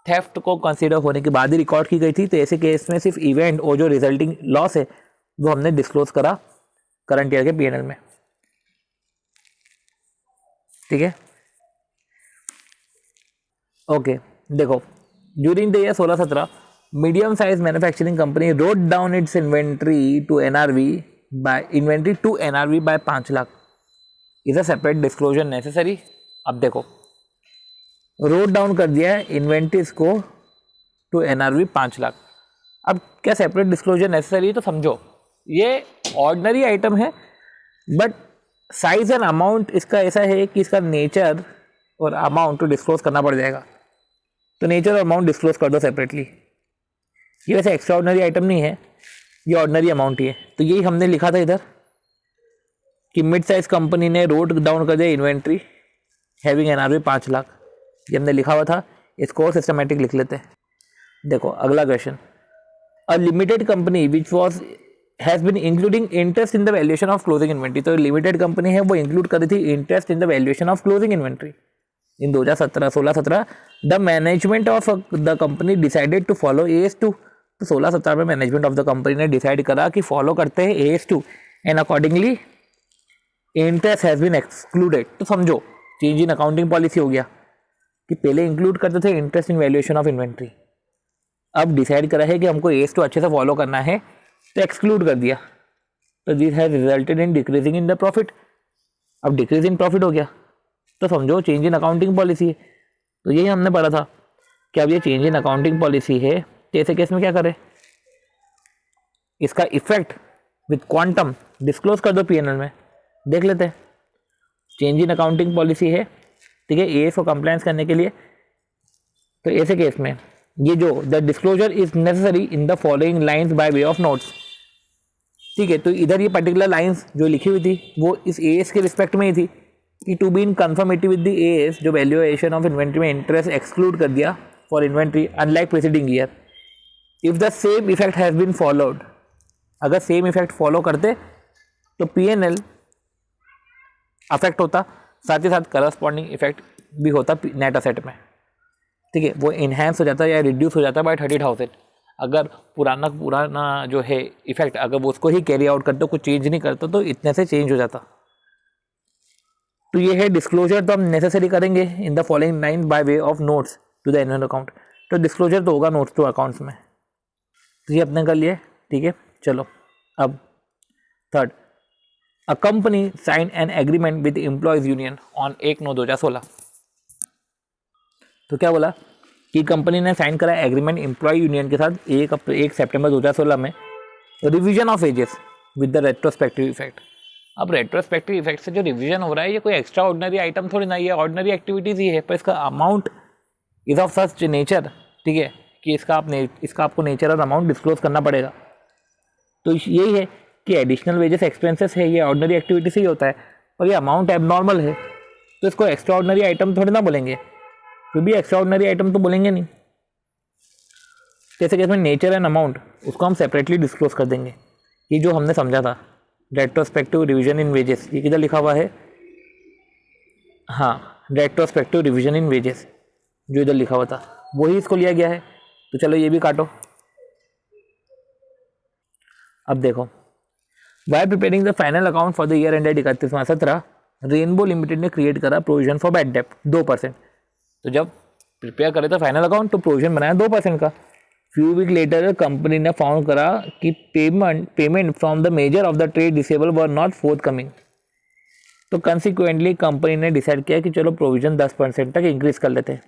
थेफ्ट को कंसीडर होने के बाद ही रिकॉर्ड की गई थी, तो ऐसे केस में सिर्फ इवेंट और जो रिजल्टिंग लॉस है वो हमने डिस्क्लोज करा करंट ईयर के P&L में, ठीक है। ओके, देखो, during the year 16-17 medium size manufacturing company wrote down its inventory to NRV by 5 lakh. Is a separate disclosure necessary? अब देखो, रोट डाउन कर दिया है इन्वेंट्रीज को टू एनआरवी 5 लाख। अब क्या सेपरेट डिस्क्लोजर नेसेसरी? तो समझो ये ऑर्डिनरी आइटम है, बट साइज एंड अमाउंट इसका ऐसा है कि इसका नेचर और अमाउंट तो डिस्क्लोज करना पड़ जाएगा। तो नेचर और अमाउंट डिस्क्लोज कर दो सेपरेटली। ये वैसे एक्स्ट्रा ऑर्डिनरी आइटम नहीं है, ये ऑर्डिनरी अमाउंट ही है। तो यही हमने लिखा था इधर कि मिड साइज कंपनी ने रोट डाउन कर दिया इन्वेंट्री हैविंग एनआरवी 5 लाख। ये हमने लिखा हुआ था, इसको सिस्टमेटिक लिख लेते हैं। देखो अगला question, a limited company which was has been including interest in the valuation of closing inventory. तो लिमिटेड कंपनी है वो इंक्लूड कर रही थी interest in the valuation of closing inventory in 2016-17। The management of the company decided to follow AS2। तो 16-17 में मैनेजमेंट ऑफ द कंपनी ने डिसाइड करा कि फॉलो करते हैं AS2 and accordingly interest has been excluded. तो समझो चेंज इन अकाउंटिंग पॉलिसी हो गया कि पहले इंक्लूड करते थे interest in valuation of inventory, अब डिसाइड करा है कि हमको AS2 अच्छे से फॉलो करना है तो एक्सक्लूड कर दिया। तो this has resulted in decreasing in the profit. अब डिक्रीज इन प्रॉफिट हो गया, तो समझो चेंज इन अकाउंटिंग पॉलिसी है। तो यही हमने पढ़ा था कि अब ये चेंज इन अकाउंटिंग पॉलिसी है, तो ऐसे केस में क्या करें, इसका इफेक्ट विद क्वांटम डिस्क्लोज कर दो P&L में। देख लेते हैं, चेंज इन अकाउंटिंग पॉलिसी है, ठीक है, AS को कंप्लायंस करने के लिए। तो ऐसे केस में ये जो the disclosure is necessary in the following lines bye way of notes, ठीक है। तो इधर ये पर्टिकुलर लाइंस जो लिखी हुई थी वो इस AS के रिस्पेक्ट में ही थी कि to be in conformity with the AS जो वैल्यूएशन ऑफ इन्वेंट्री में इंटरेस्ट एक्सक्लूड कर दिया for inventory unlike preceding year. If the same effect has been followed, अगर सेम इफेक्ट फॉलो करते तो P&L अफेक्ट होता, साथ ही साथ करस्पॉन्डिंग इफेक्ट भी होता नेट असेट में, ठीक है। वो इन्हेंस हो जाता है या रिड्यूस हो जाता है बाय 30,000। अगर पुराना जो है इफेक्ट अगर वो उसको ही कैरी आउट करते, कुछ चेंज नहीं करता, तो इतने से चेंज हो जाता। तो ये है डिस्क्लोजर, तो हम नेसेसरी करेंगे in the following line by way of notes to the annual account. तो डिस्क्लोजर तो होगा नोट्स टू अकाउंट्स में, तो ये अपने कर लिए, ठीक है। चलो अब third, a company sign an agreement with employees union on 1/9/2016। तो क्या बोला कि कंपनी ने साइन करा एग्रीमेंट एम्प्लॉय यूनियन के साथ 1 सितंबर 2016 में, revision of wages with the retrospective effect. अब रेट्रोस्पेक्टिव इफेक्ट से जो रिवीजन हो रहा है ये कोई एक्स्ट्रा ऑर्डिनरी आइटम थोड़ी ना, ये ऑर्डिनरी एक्टिविटीज ही है, पर इसका amount is of such nature, ठीक है, कि इसका आपको नेचर और अमाउंट डिस्क्लोज करना पड़ेगा। तो यही है कि एडिशनल वेजेस एक्सपेंसेस है, ये ऑर्डिनरी एक्टिविटी से ही होता है, और ये अमाउंट एबनॉर्मल है, तो इसको एक्स्ट्रा ऑर्डिनरी आइटम थोड़ी ना बोलेंगे, फिर भी एक्स्ट्रा ऑर्डिनरी आइटम तो बोलेंगे नहीं। जैसे कि इसमें नेचर एंड अमाउंट उसको हम सेपरेटली डिस्क्लोज कर देंगे। ये जो हमने समझा था रेट्रोस्पेक्टिव रिवीजन इन वेजेस, ये किधर लिखा हुआ है, हाँ, रेट्रोस्पेक्टिव रिवीजन इन वेजेस जो इधर लिखा हुआ था वही इसको लिया गया है। तो चलो ये भी काटो। अब देखो, while preparing the final account for the year ended 31/17 rainbow limited ने क्रिएट करा प्रोविजन फॉर बैड डेट 2%। तो जब प्रिपेयर करे तो फाइनल अकाउंट तो प्रोविजन बनाया 2% का। फ्यू वीक लेटर कंपनी ने फाउंड करा कि payment from the measure of the trade receivable were not fourth coming. तो कंसिक्वेंटली कंपनी ने डिसाइड किया कि चलो प्रोविजन 10% तक इंक्रीज कर लेते हैं।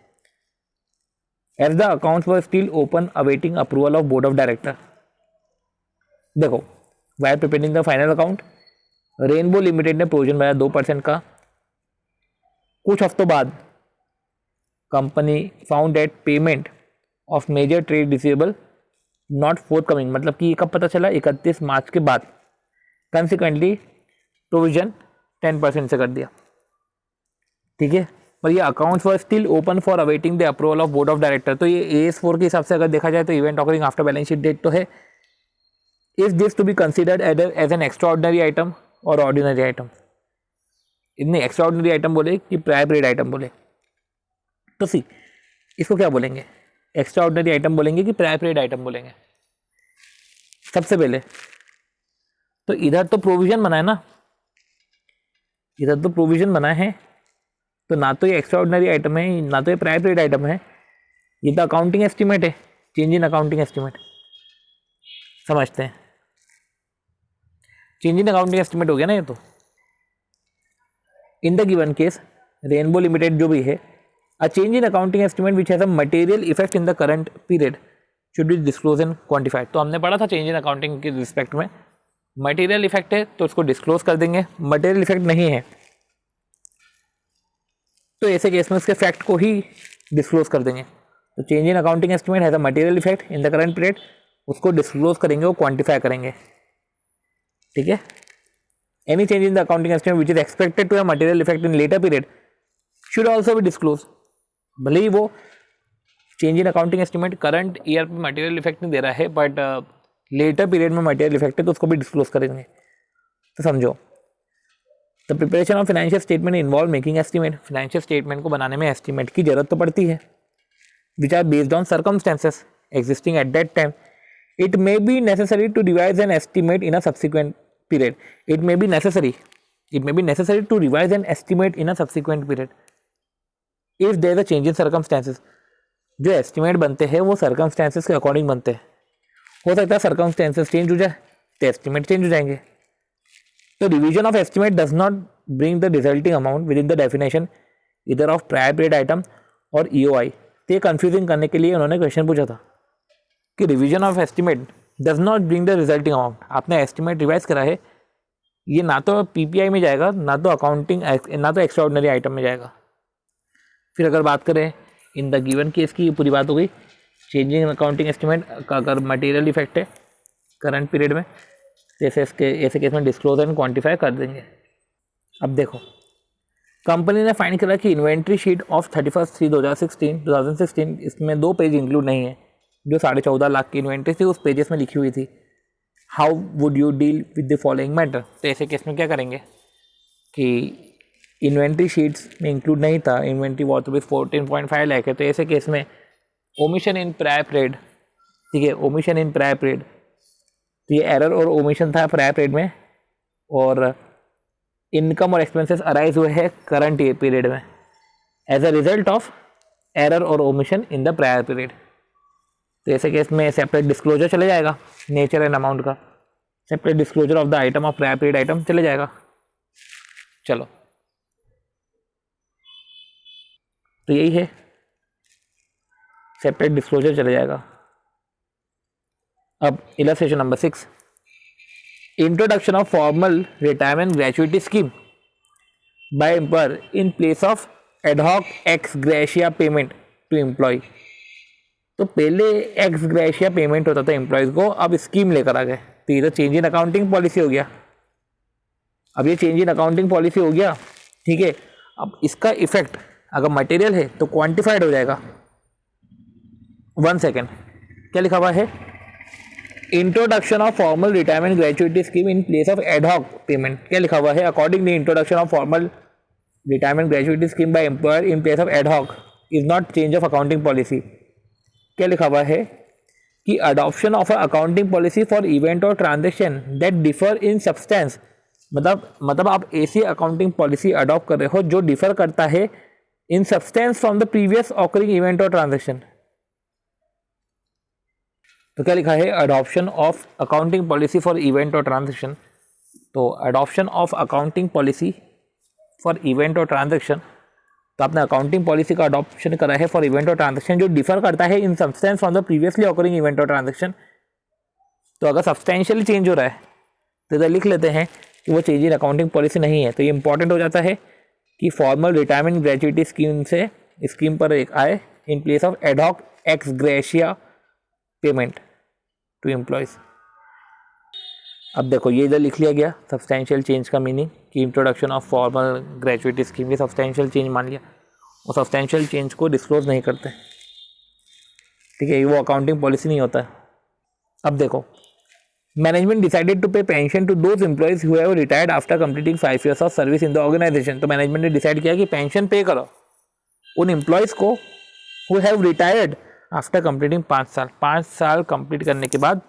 As the accounts were still open awaiting approval of board of director. देखो, while preparing the final account, Rainbow limited ने प्रोविजन बनाया 2% का। कुछ हफ्तों बाद company found that payment of major trade receivable not forthcoming, मतलब कि ये कब पता चला? 31 मार्च के बाद। कंसिक्वेंटली प्रोविजन 10% से कर दिया, ठीक है। पर ये accounts were still open for awaiting the approval of board of director. तो ये AS4 के हिसाब से अगर देखा जाए तो event occurring after balance sheet date तो है। Is this to be considered as an extraordinary item और ऑर्डिनरी आइटम? इतने एक्स्ट्राऑर्डिनरी आइटम बोले कि प्रायर पीरियड आइटम बोले? तो सी, इसको क्या बोलेंगे? एक्स्ट्राऑर्डिनरी आइटम बोलेंगे कि प्रायर पीरियड आइटम बोलेंगे? सबसे पहले तो इधर तो प्रोविजन बना है ना, इधर तो प्रोविजन बना है, तो ना तो ये एक्स्ट्राऑर्डिनरी आइटम है ना तो ये प्रायर पीरियड आइटम है, ये तो अकाउंटिंग एस्टिमेट है, चेंज इन अकाउंटिंग एस्टिमेट। समझते हैं, चेंज इन अकाउंटिंग एस्टिमेट हो गया ना ये तो। In the given case rainbow limited जो भी है, अ change in accounting estimate which has a material effect in the current period should be disclose and quantified. तो हमने पढ़ा था चेंज इन अकाउंटिंग के रिस्पेक्ट में, मटेरियल इफेक्ट है तो उसको डिस्क्लोज कर देंगे, मटेरियल इफेक्ट नहीं है तो ऐसे केस में उसके फैक्ट को ही डिस्क्लोज कर देंगे। तो change in accounting estimate has a material effect in the current period, उसको डिस्क्लोज करेंगे, वो क्वांटिफाई करेंगे, ठीक है। Any change in the accounting estimate which is expected to have material effect in later period should also be disclose. भले ही वो change in accounting estimate current year पे मटेरियल इफेक्ट नहीं दे रहा है, बट लेटर पीरियड में मटेरियल इफेक्ट है तो उसको भी डिस्क्लोज करेंगे। तो समझो, the preparation of financial statement involve making estimate. Financial statement को बनाने में एस्टिमेट की जरूरत तो पड़ती है, which are based on circumstances existing at that time. It may be necessary to revise an estimate in a subsequent period. It may be necessary to revise an estimate in a subsequent period if there is a change in circumstances. जो एस्टिमेट बनते हैं वो सर्कमस्टेंसेस के अकॉर्डिंग बनते हैं। हो सकता है सर्कमस्टेंसेस चेंज हो जाए तो एस्टिमेट चेंज हो जाएंगे। तो revision of estimate does not bring the resulting amount with in the definition इधर ऑफ प्रायर पीरियड आइटम और EOI। तो ये कन्फ्यूजिंग करने के लिए उन्होंने क्वेश्चन पूछा था कि revision of estimate does not bring the resulting amount. आपने एस्टिमेट रिवाइज करा है, ये ना तो PPI में जाएगा ना तो अकाउंटिंग ना तो एक्स्ट्राऑर्डिनरी आइटम में जाएगा। फिर अगर बात करें इन द गिवन केस की, पूरी बात हो गई। चेंजिंग अकाउंटिंग एस्टिमेट का अगर मटेरियल इफेक्ट है करंट पीरियड में तो ऐसे केस में डिस्क्लोज एंड क्वांटिफाई कर देंगे। अब देखो, कंपनी ने फाइंड करा कि इन्वेंट्री शीट ऑफ 31/3/2016 इसमें 2 पेज इंक्लूड नहीं है। जो 14.5 लाख की इन्वेंट्री थी उस पेजेस में लिखी हुई थी। How would you deal with the following matter? तो ऐसे केस में क्या करेंगे कि इन्वेंट्री शीट्स में इंक्लूड नहीं था, इन्वेंट्री वर्थ रुपीज 14.5 लाख है, तो ऐसे केस में ओमिशन इन प्रायर पीरियड, ठीक है, ओमिशन इन प्रायर पीरियड, तो ये एरर और ओमिशन था प्रायर पीरियड में, और इनकम और एक्सपेंसेस अराइज हुए हैं करंट पीरियड में as a result of error और omission in the prior period. तो ऐसे केस में सेपरेट डिस्क्लोजर चले जाएगा, नेचर एंड अमाउंट का separate disclosure of the item of prior period item चले जाएगा। चलो, तो यही है, सेपरेट डिस्क्लोजर चले जाएगा। अब illustration number 6, introduction of formal retirement gratuity scheme by employer in place of ad hoc ex gratia payment to employee. तो पहले एक्स ग्रेशिया पेमेंट होता था एम्प्लॉयज़ को, अब स्कीम लेकर आ गए। तो ये तो चेंज इन अकाउंटिंग पॉलिसी हो गया। अब ये चेंज इन अकाउंटिंग पॉलिसी हो गया, ठीक है। अब इसका इफेक्ट अगर मटेरियल है तो क्वांटिफाइड हो जाएगा। 1 सेकेंड, क्या लिखा हुआ है? Introduction of formal retirement gratuity scheme in place of ad hoc payment. क्या लिखा हुआ है? According the introduction of formal retirement gratuity scheme by employer in place of ad hoc is not change of accounting policy. क्या लिखा हुआ है कि adoption of a accounting policy for event और transaction that differ in substance, मतलब आप ऐसी अकाउंटिंग पॉलिसी अडॉप्ट कर रहे हो जो डिफर करता है in substance from the previous occurring event और ट्रांजेक्शन। तो क्या लिखा है, adoption of accounting policy for event और ट्रांजेक्शन। तो adoption of accounting policy for event और ट्रांजेक्शन, तो आपने अकाउंटिंग पॉलिसी का अडॉप्शन करा है फॉर इवेंट और ट्रांजेक्शन जो डिफर करता है in substance from the previously occurring event और ट्रांजेक्शन। तो अगर सब्सटेंशियली चेंज हो रहा है तो इधर लिख लेते हैं कि वो चेंज इन अकाउंटिंग पॉलिसी नहीं है। तो ये इंपॉर्टेंट हो जाता है कि फॉर्मल रिटायरमेंट ग्रेच्युटी स्कीम से स्कीम पर एक आए in place of ad hoc ex gratia payment to employees. अब देखो ये इधर लिख लिया गया सब्सटेंशियल चेंज का मीनिंग कि introduction of formal gratuity scheme, ये सब्सटेंशियल चेंज मान लिया, वो सब्सटेंशियल चेंज को डिस्क्लोज नहीं करते, ठीक है, वो अकाउंटिंग पॉलिसी नहीं होता है। अब देखो, management decided to pay pension to those employees who have retired after completing 5 years of service in the organisation. तो मैनेजमेंट ने डिसाइड किया कि पेंशन पे करो उन एम्प्लॉयज को who have retired after completing 5 साल कंप्लीट करने के बाद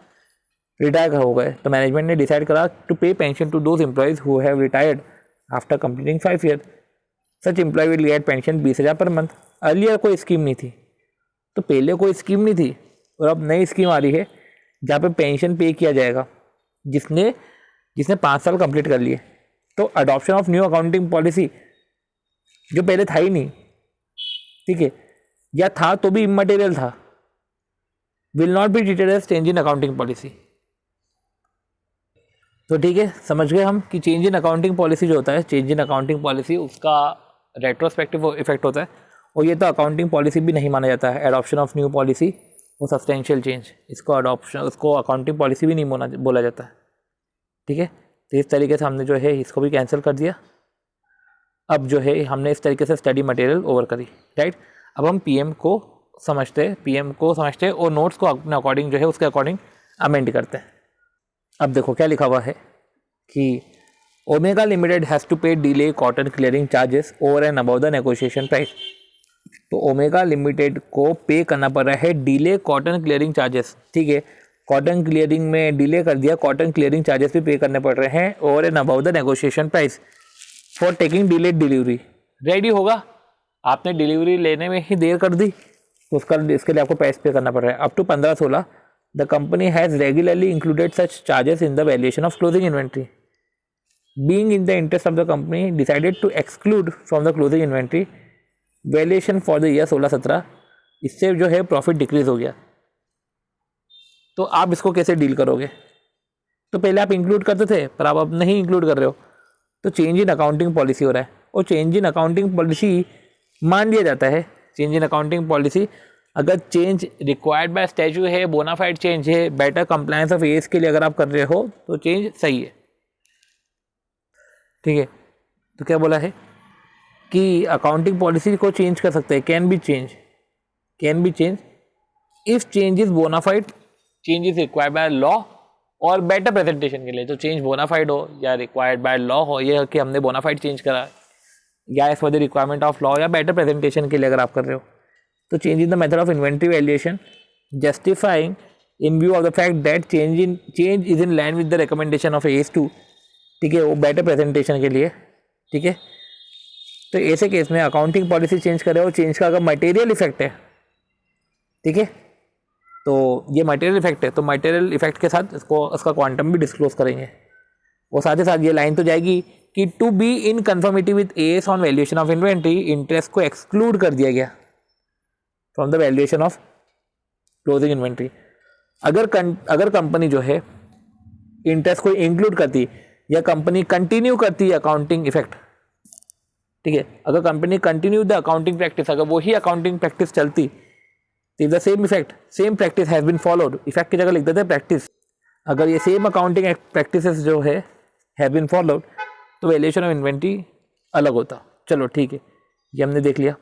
रिटायर हो गए। तो मैनेजमेंट ने डिसाइड करा to pay pension to those employees who have retired after completing 5 years। Such employee will get pension 20,000 per month. Earlier कोई स्कीम नहीं थी, तो पहले कोई स्कीम नहीं थी और अब नई स्कीम आ रही है जहाँ पे पेंशन पे किया जाएगा जिसने 5 साल कंप्लीट कर लिए। तो adoption of new accounting policy जो पहले था ही नहीं, ठीक है, या था तो भी इमटेरियल था, will not be treated as change in accounting policy. तो ठीक है, समझ गए हम कि चेंज इन अकाउंटिंग पॉलिसी जो होता है, चेंज इन अकाउंटिंग पॉलिसी उसका रेट्रोस्पेक्टिव इफेक्ट होता है, और ये तो अकाउंटिंग पॉलिसी भी नहीं माना जाता है। एडॉप्शन ऑफ न्यू पॉलिसी वो सब्सटेंशियल चेंज, इसको अडॉप्शन, उसको अकाउंटिंग पॉलिसी भी नहीं बोला जाता है, ठीक है। तो इस तरीके से हमने जो है इसको भी कैंसिल कर दिया। अब जो है हमने इस तरीके से स्टडी मटेरियल ओवर करी, राइट। अब हम पीएम को समझते और नोट्स को अपने अकॉर्डिंग जो है उसके अकॉर्डिंग अमेंड करते हैं। अब देखो क्या लिखा हुआ है कि ओमेगा लिमिटेड हैज़ टू पे delay cotton clearing charges over and about the negotiation price. तो ओमेगा लिमिटेड को पे करना पड़ रहा है डिले कॉटन क्लियरिंग चार्जेस, ठीक है। कॉटन क्लियरिंग में डिले कर दिया, कॉटन क्लियरिंग चार्जेस भी पे करने पड़ रहे हैं over and about the negotiation price for taking delayed delivery. Ready होगा, आपने डिलीवरी लेने में ही देर कर दी तो इसके लिए आपको प्राइस पे करना पड़ रहा है। Up to 15-16 the company has regularly included such charges in the valuation of closing inventory. Being in the interest of the company decided to exclude from the closing inventory valuation for the year 16-17। इससे जो है प्रॉफिट डिक्रीज हो गया। तो आप इसको कैसे डील करोगे? तो पहले आप इंक्लूड करते थे पर आप अब नहीं इंक्लूड कर रहे हो, तो चेंज इन अकाउंटिंग पॉलिसी हो रहा है। और चेंज इन अकाउंटिंग पॉलिसी मान लिया जाता है, चेंज इन अकाउंटिंग पॉलिसी अगर चेंज रिक्वायर्ड बाय स्टैच्यू है, बोनाफाइड चेंज है, बेटर कंप्लायंस ऑफ एज के लिए अगर आप कर रहे हो तो चेंज सही है, ठीक है। तो क्या बोला है कि अकाउंटिंग पॉलिसी को चेंज कर सकते हैं, can be change if change is bonafide, change is required by law और बेटर प्रेजेंटेशन के लिए। तो चेंज बोनाफाइड हो या रिक्वायर्ड बाय लॉ हो, ये कि हमने बोनाफाइड चेंज करा, या as for the requirement of law या बेटर प्रेजेंटेशन के लिए अगर आप कर रहे हो। तो change in the method of inventory valuation justifying in view of the fact that change is in line with the recommendation of AS2, ठीक है, वो बेटर प्रेजेंटेशन के लिए, ठीक है। तो ऐसे केस में अकाउंटिंग पॉलिसी चेंज करे और चेंज का अगर मटेरियल इफेक्ट है, ठीक है, तो ये मटेरियल इफेक्ट है, तो मटेरियल इफेक्ट के साथ इसका क्वांटम भी डिस्क्लोज करेंगे। और साथ ही साथ ये लाइन तो जाएगी कि to be in conformity with AS on valuation of inventory, interest को एक्सक्लूड कर दिया गया from the valuation of closing inventory. अगर कंपनी जो है इंटरेस्ट को इंक्लूड करती या कंपनी कंटिन्यू करती अकाउंटिंग इफेक्ट, ठीक है, अगर company continue the accounting practice, अगर वही अकाउंटिंग प्रैक्टिस चलती, तो the same practice has been followed, effect की जगह लिख देते प्रैक्टिस। अगर ये सेम अकाउंटिंग प्रैक्टिसेस जो है हैव बीन फॉलोड तो वैल्यूएशन ऑफ इन्वेंट्री अलग होता। चलो ठीक है, ये हमने देख लिया।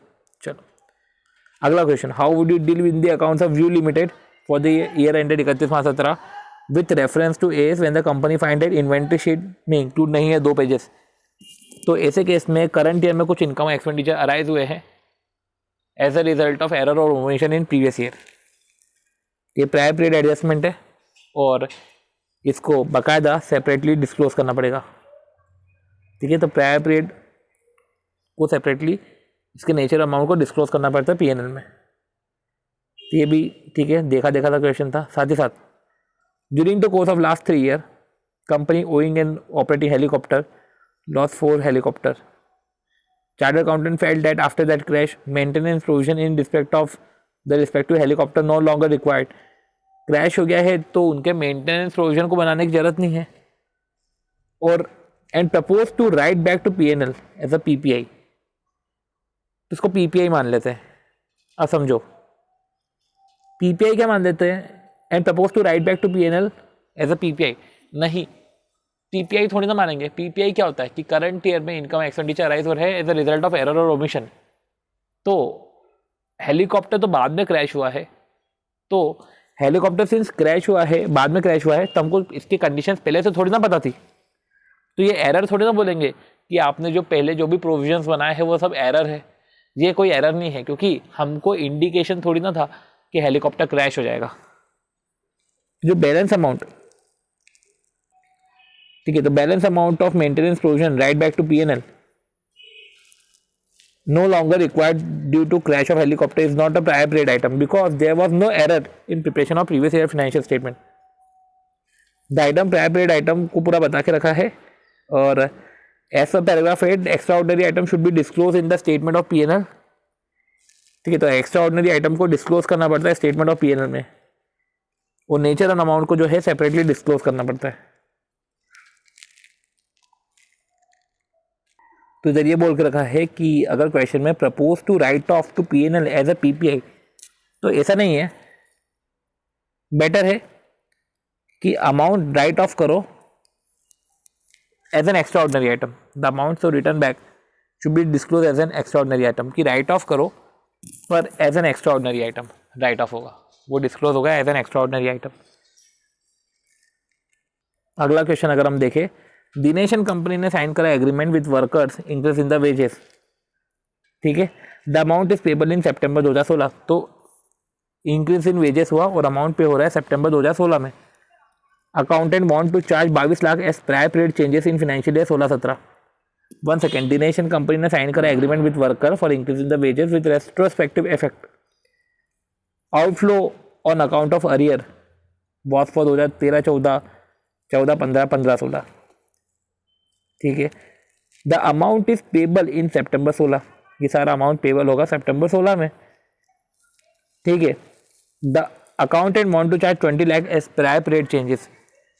चलो अगला question, how would you deal with the accounts of View Limited for the year ended 31/17 with reference to AS when the company find that inventory sheet में इंक्लूड नहीं है 2 पेजेस। तो ऐसे केस में करंट ईयर में कुछ इनकम एक्सपेंडिचर अराइज हुए हैं as a result of error और ओमिशन इन प्रीवियस ईयर। ये प्रायर पीरियड एडजस्टमेंट है और इसको बाकायदा सेपरेटली डिस्क्लोज करना पड़ेगा, ठीक है। तो प्रायर पीरियड को सेपरेटली इसके नेचर अमाउंट को डिस्क्लोज करना पड़ता है PNL में, तो ये भी ठीक है, देखा देखा था क्वेश्चन था। साथ ही साथ during the course of last 3 year company owing and operating helicopter loss 4 helicopter. Chartered accountant felt that after that crash maintenance provision in respect of the respective helicopter no longer required. Crash हो गया है तो उनके मेंटेनेंस प्रोविजन को बनाने की जरूरत नहीं है। और and propose to write back to PNL as a PPI. तो इसको पीपीआई मान लेते हैं। अब समझो पीपीआई क्या मान लेते हैं, and propose to write back to PNL as a PPI. नहीं, पीपीआई थोड़ी ना मानेंगे। पीपीआई क्या होता है कि करंट ईयर में इनकम एक्सपेंडिचर अराइज हो रहा है as a result of error और ओमिशन। तो हेलीकॉप्टर तो बाद में क्रैश हुआ है, तो हेलीकॉप्टर सिंस क्रैश हुआ है, बाद में क्रैश हुआ है, तो हमको इसकी कंडीशंस पहले से थोड़ी ना पता थी। तो ये एरर थोड़ी ना बोलेंगे कि आपने जो पहले जो भी प्रोविजंस बनाए हैं वो सब एरर है। ये कोई एरर नहीं है, क्योंकि हमको इंडिकेशन थोड़ी ना था कि हेलीकॉप्टर क्रैश हो जाएगा। जो बैलेंस अमाउंट, ठीक है, तो balance amount of maintenance provision write back to PNL no longer required due to crash of helicopter is not a prior period item because there was no error in preparation of previous year financial statement. The item prior period item को पूरा बता के रखा है। और as per paragraph 8 extraordinary item should be disclosed in the statement of P&L। ठीक है, तो एक्स्ट्राऑर्डिनरी आइटम को डिस्क्लोज करना पड़ता है स्टेटमेंट ऑफ पीएनएल में, और नेचर एंड अमाउंट को जो है सेपरेटली डिस्क्लोज करना पड़ता है। तो इधर ये बोल के रखा है कि अगर क्वेश्चन में propose to write off to PNL as a PPI, तो ऐसा नहीं है, बेटर है कि अमाउंट राइट ऑफ करो as an extraordinary item. The amount so return back should be disclose as an extraordinary item, कि राइट ऑफ करो पर as an extraordinary item write off होगा, वो डिस्क्लोज होगा एज एन एक्स्ट्राऑर्डिनरी आइटम। अगला क्वेश्चन अगर हम देखें, दिनेश एंड कंपनी ने साइन करा agreement with workers increase in the wages. ठीक है, the amount is payable in September 2016। तो इंक्रीज इन वेजेस हुआ और अमाउंट पे हो रहा है सितंबर 2016 में। Accountant want to charge 22 lakh as prior period changes in financial year 16-17। 1 second, Dinesh and company ने साइन करा agreement with worker for increase in the wages with retrospective effect. Outflow on account of arrear was for 2013-14, 14-15, 15-16। ठीक है, the amount is payable in September 16। ये सारा अमाउंट पेबल होगा सितंबर 16 में। ठीक है, the accountant want to charge 20 lakh as prior period changes.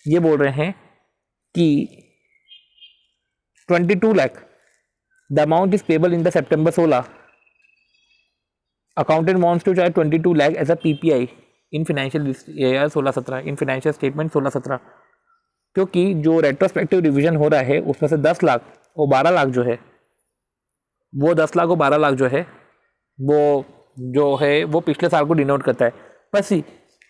ये बोल रहे हैं कि 22 lakh the amount is payable in the September 16। Accountant wants to charge 22 lakh as a PPI in financial year 16-17, in financial statement 16-17। क्योंकि जो रेट्रोस्पेक्टिव रिवीजन हो रहा है उसमें से 10 लाख और 12 लाख जो है, वो 10 लाख और 12 लाख जो है वो पिछले साल को डिनोट करता है। बस ही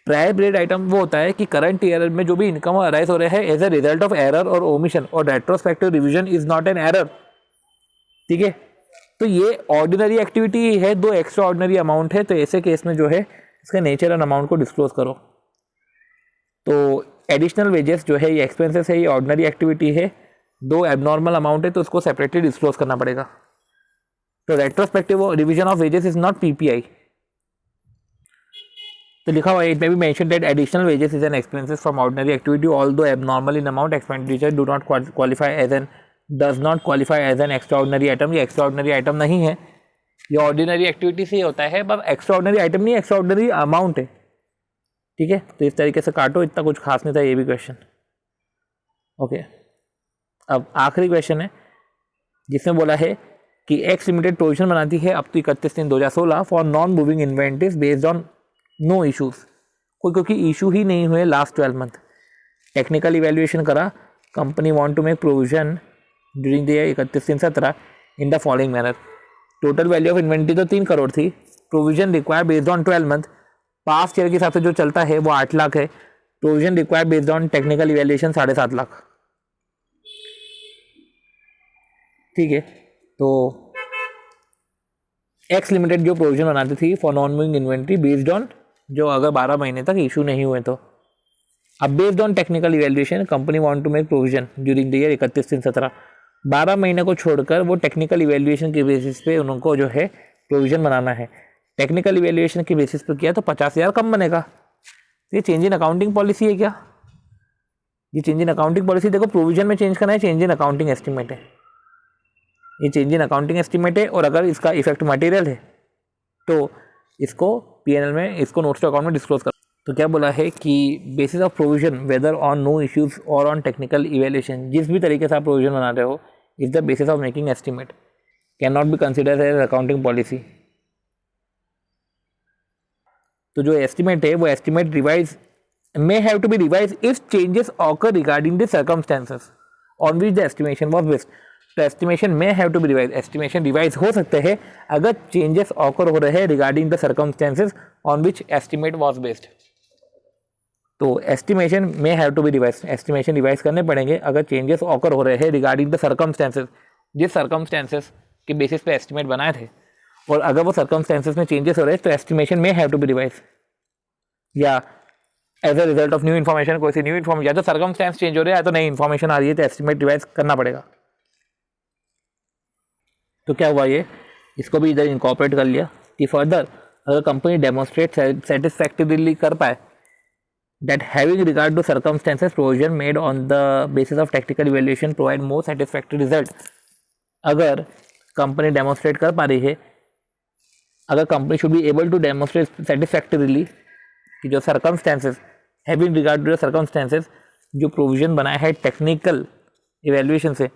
प्रायर पीरियड आइटम वो होता है कि करंट ईयर में जो भी इनकम अराइज हो रहा है as a result of error और ओमिशन, और retrospective revision is not an error. ठीक है, तो ये ऑर्डिनरी एक्टिविटी है, 2 एक्स्ट्रा ऑर्डिनरी अमाउंट है, तो ऐसे केस में जो है इसका नेचर एंड अमाउंट को डिस्क्लोज करो। तो एडिशनल वेजेस जो है ये एक्सपेंसेस है, ये ऑर्डिनरी एक्टिविटी है, 2 एबनॉर्मल अमाउंट है, तो उसको सेपरेटली डिस्क्लोज करना पड़ेगा। तो retrospective revision of wages is not PPI. तो लिखा हुआ है, it may be mention that additional wages is an expenses from ordinary activity although abnormal in amount expenditure do not qualify as an does not qualify as an extraordinary item. ये एक्स्ट्राऑर्डिनरी आइटम नहीं है, ये ऑर्डिनरी एक्टिविटी से ही होता है, बस एक्स्ट्राऑर्डिनरी आइटम नहीं, एक्स्ट्राऑर्डिनरी अमाउंट है। ठीक है, तो इस तरीके से काटो, इतना कुछ खास नहीं था ये भी क्वेश्चन। ओके, अब आखिरी क्वेश्चन है जिसमें बोला है कि एक्स लिमिटेड प्रोविजन बनाती है अब तो 31/3/2016 for non moving inventories based on no issues. कोई क्योंकि इशू ही नहीं हुए लास्ट 12 मंथ। टेक्निकल इवेल्युएशन करा, company want to make provision during the year 31/3/17 in the following manner. Total value of inventory तो 3 करोड़ थी। Provision require based on 12 month, past year के हिसाब से जो चलता है वो 8 लाख है। Provision require based on technical evaluation 7.5 lakh. ठीक है, तो एक्स लिमिटेड जो प्रोविजन बनाती थी for non moving inventory based on जो अगर 12 महीने तक इशू नहीं हुए तो। अब based on technical evaluation company want to make provision during the year 31/3/17। 12 महीने को छोड़कर वो टेक्निकल इवेल्युएशन के बेसिस पे उनको जो है प्रोविजन बनाना है। टेक्निकल इवेल्युएशन के बेसिस पर किया तो 50,000 कम बनेगा। तो ये चेंज इन अकाउंटिंग पॉलिसी है क्या? ये चेंज इन अकाउंटिंग पॉलिसी देखो, प्रोविजन में चेंज करना है, चेंज इन अकाउंटिंग एस्टिमेट है। ये चेंज इन अकाउंटिंग एस्टिमेट है और अगर इसका इफेक्ट मटेरियल है तो इसको पीएनएल में, इसको नोट्स टू अकाउंट में डिस्क्लोज कर। तो क्या बोला है कि basis of provision whether on no issues और ऑन टेक्निकल इवेल्युएशन, जिस भी तरीके से आप प्रोविजन बना रहे हो, is the basis of making estimate can not be considered as accounting policy. तो जो एस्टिमेट है वो estimate revise may have to be revised if changes occur regarding the circumstances on which the estimation was based। तो estimation may have to be revised, estimation revise हो सकते हैं अगर changes occur हो रहे हैं regarding the circumstances on which estimate was based। तो estimation may have to be revised, estimation revise करने पड़ेंगे अगर changes occur हो रहे हैं regarding the circumstances, जिस circumstances के basis पे estimate बनाए थे, और अगर वो circumstances में changes हो रहे हैं तो estimation may have to be revised। या as a result of new information, कोई सी न्यू इन्फॉर्मेशन, या तो सर्कमस्टेंस चेंज हो रहा है या तो नई इन्फॉर्मेशन आ रही है तो एस्टिमेट रिवाइज करना पड़ेगा। तो क्या हुआ, ये इसको भी इधर इनकॉर्पोरेट कर लिया कि फर्दर अगर कंपनी डेमोन्स्ट्रेट सेटिस्फैक्टरीली कर पाए that having regard to circumstances provision made on the basis of technical evaluation provide more satisfactory result. अगर कंपनी डेमोन्स्ट्रेट कर पा रही है, अगर company should be able to demonstrate satisfactorily कि जो circumstances having regard to the circumstances, जो प्रोविजन बनाया है टेक्निकल इवैल्यूएशन से,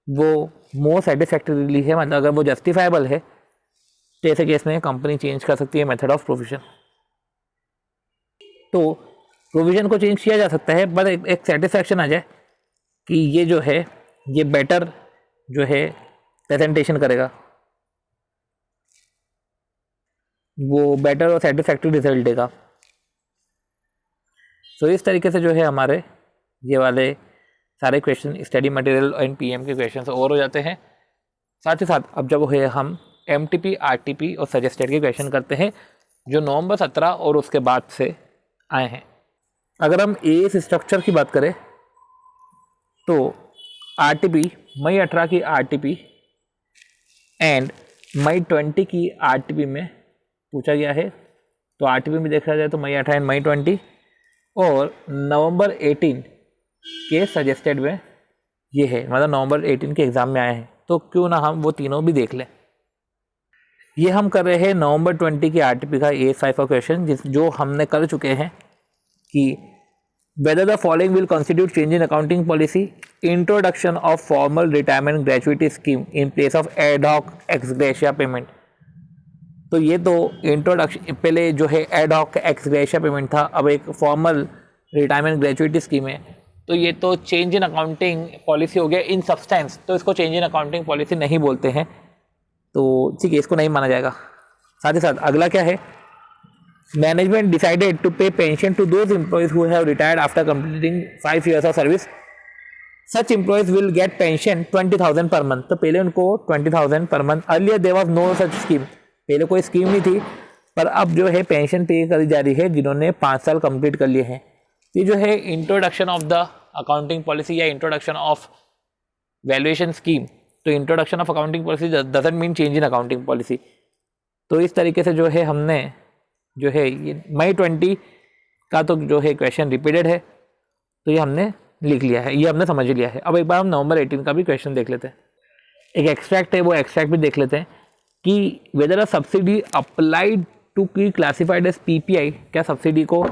वो मोर सेटिस्फैक्टरीली है, मतलब अगर वो जस्टिफाइबल है तो ऐसे केस में कंपनी चेंज कर सकती है मेथड ऑफ प्रोविजन। तो प्रोविजन को चेंज किया जा सकता है, बट एक सेटिस्फैक्शन आ जाए कि ये जो है ये बेटर जो है प्रेजेंटेशन करेगा, वो बेटर और सेटिस्फैक्टरी रिजल्ट देगा। तो इस तरीके से जो है हमारे ये वाले सारे question study material and PM के क्वेश्चन और हो जाते हैं। साथ ही साथ अब जब है हम एमटीपी, आरटीपी और सजेस्टेड के क्वेश्चन करते हैं जो नवंबर 17 और उसके बाद से आए हैं। अगर हम एएस स्ट्रक्चर की बात करें तो आरटीपी मई 18 की आरटीपी एंड मई 20 की आरटीपी में पूछा गया है। तो आरटीपी में देखा जाए तो मई 18 एंड मई 20, और नवंबर 18 के सजेस्टेड में ये है, मतलब नवंबर 18 के एग्ज़ाम में आए हैं। तो क्यों ना हम वो तीनों भी देख लें। ये हम कर रहे हैं नवंबर 20 की आरटीपी का AS5 का क्वेश्चन, जो हमने कर चुके हैं कि whether the following will constitute change in accounting policy, introduction of formal retirement gratuity scheme in place of ad hoc ex gratia payment. तो ये तो इंट्रोडक्शन, पहले जो है ad hoc ex gratia payment था, अब एक फॉर्मल रिटायरमेंट ग्रेचुइटी स्कीम है। तो ये तो चेंज इन अकाउंटिंग पॉलिसी हो गया इन सब्सटेंस, तो इसको चेंज इन अकाउंटिंग पॉलिसी नहीं बोलते हैं, तो ठीक है, इसको नहीं माना जाएगा। साथ ही साथ अगला क्या है, management decided to pay pension to those employees who have retired after completing 5 years of service, such employees will get pension 20,000 per month. तो पहले उनको 20,000 per month, earlier there was no such scheme, पहले कोई स्कीम नहीं थी, पर अब जो है पेंशन पे करी जा रही है जिन्होंने 5 साल कंप्लीट कर लिए हैं। ये जो है introduction of the accounting policy या इंट्रोडक्शन ऑफ वैल्यूएशन स्कीम। तो introduction of accounting policy doesn't mean change in accounting policy. तो इस तरीके से जो है हमने जो है ये मई 20 का तो जो है क्वेश्चन रिपीटेड है, तो ये हमने लिख लिया है, ये हमने समझ लिया है। अब एक बार हम नवंबर 18 का भी क्वेश्चन देख लेते हैं। एक एक्सट्रैक्ट है, वो एक्सट्रैक्ट भी देख लेते हैं कि whether a subsidy applied to की क्लासिफाइड एज पीपीआई, क्या सब्सिडी को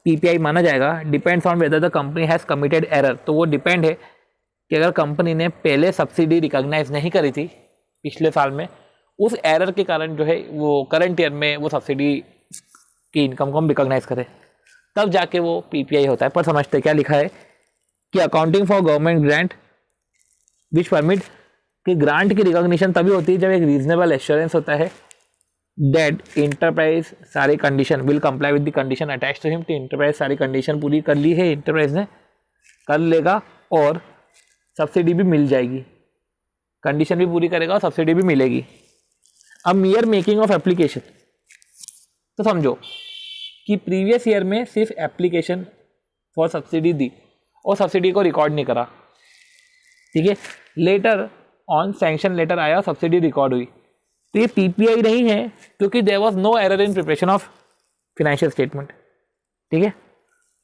पीपीआई माना जाएगा, depends on whether the company has committed error. तो वो डिपेंड है कि अगर कंपनी ने पहले सब्सिडी रिकॉग्नाइज नहीं करी थी पिछले साल में, उस एरर के कारण जो है वो करंट ईयर में वो सब्सिडी की इनकम को हम रिकॉग्नाइज करें, तब जाके वो पीपीआई होता है। पर समझते क्या लिखा है कि accounting for government grant which permit, कि ग्रांट की रिकॉग्निशन तभी होती है जब एक रीजनेबल एश्योरेंस होता है दैट इंटरप्राइज सारी condition will comply with the condition attach to him. तो इंटरप्राइज सारी कंडीशन पूरी कर ली है, इंटरप्राइज ने कर लेगा और सब्सिडी भी मिल जाएगी, कंडीशन भी पूरी करेगा और सब्सिडी भी मिलेगी। अब मियर मेकिंग ऑफ एप्लीकेशन, तो समझो कि प्रीवियस ईयर में सिर्फ एप्लीकेशन फॉर सब्सिडी दी और सब्सिडी को रिकॉर्ड नहीं करा, ठीक है। लेटर ऑन सैंक्शन लेटर आया, सब्सिडी रिकॉर्ड हुई, तो ये पीपीआई नहीं है क्योंकि there was no error in preparation of financial statement. ठीक है,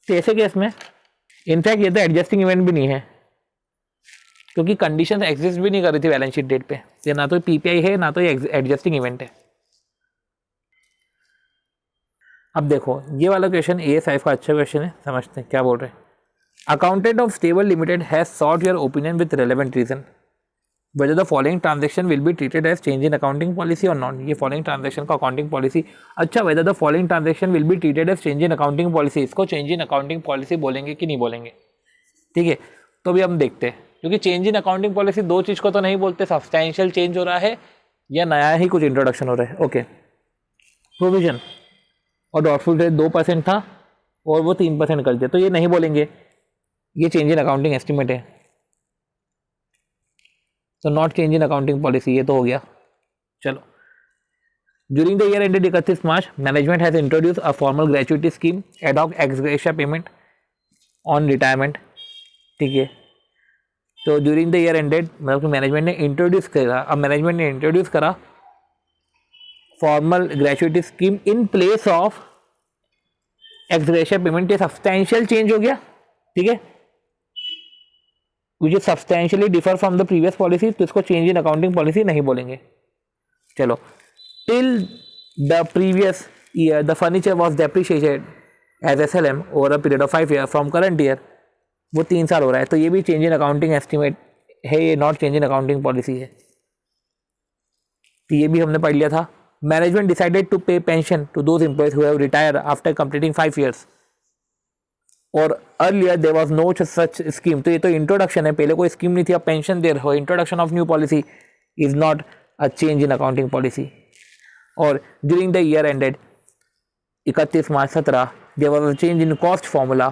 तो ऐसे केस में इनफैक्ट ये तो एडजस्टिंग इवेंट भी नहीं है क्योंकि कंडीशन एग्जिस्ट भी नहीं कर रही थी बैलेंस शीट डेट पे। ये ना तो पीपीआई है ना तो ये एडजस्टिंग इवेंट है। अब देखो ये वाला क्वेश्चन AS5 का अच्छा क्वेश्चन है, समझते हैं क्या बोल रहे हैं। Accountant of Stable Limited has sought your opinion with relevant reason whether the following transaction will be treated as change in accounting policy or not। ये following transaction का accounting policy, अच्छा whether the following transaction will be treated as change in accounting policy, इसको change in accounting policy बोलेंगे कि नहीं बोलेंगे। ठीक है, तो अभी हम देखते हैं, क्योंकि चेंज इन अकाउंटिंग पॉलिसी दो चीज़ को तो नहीं बोलते, सब्सटैंशियल चेंज हो रहा है या नया ही कुछ इंट्रोडक्शन हो रहा है। ओके, प्रोविजन और डॉटफुल रेट 2% था और वो 3% कर दिया, तो ये नहीं बोलेंगे, ये चेंज इन अकाउंटिंग एस्टिमेट है, तो not change in accounting policy, ये तो हो गया। चलो, during the year ended 31 March management has introduce a formal gratuity scheme ad hoc x gratia payment on retirement. ठीक है, तो ड्यूरिंग द ईयर एंडेड मतलब कि मैनेजमेंट ने इंट्रोड्यूस करा, अब मैनेजमेंट ने इंट्रोड्यूस करा formal gratuity scheme in place of ex gratia payment. ये सब्सटैंशियल चेंज हो गया। ठीक है, which is substantially differ from the previous policy, तो इसको चेंज इन अकाउंटिंग पॉलिसी नहीं बोलेंगे। चलो, till the previous year the furniture was depreciated as SLM over a period of 5 year from current year, वो 3 साल हो रहा है, तो ये भी चेंज इन अकाउंटिंग एस्टिमेट है, ये not change in accounting policy है। तो ये भी हमने पढ़ लिया था। Management decided to pay pension to those employees who have retire after completing 5 years और earlier there was no such scheme. तो ये तो इंट्रोडक्शन है, पहले कोई स्कीम नहीं थी, अब पेंशन दे रहे हो। Introduction of new policy is not a change in accounting policy. और during the year ended 31 March 17 there was a change in cost formula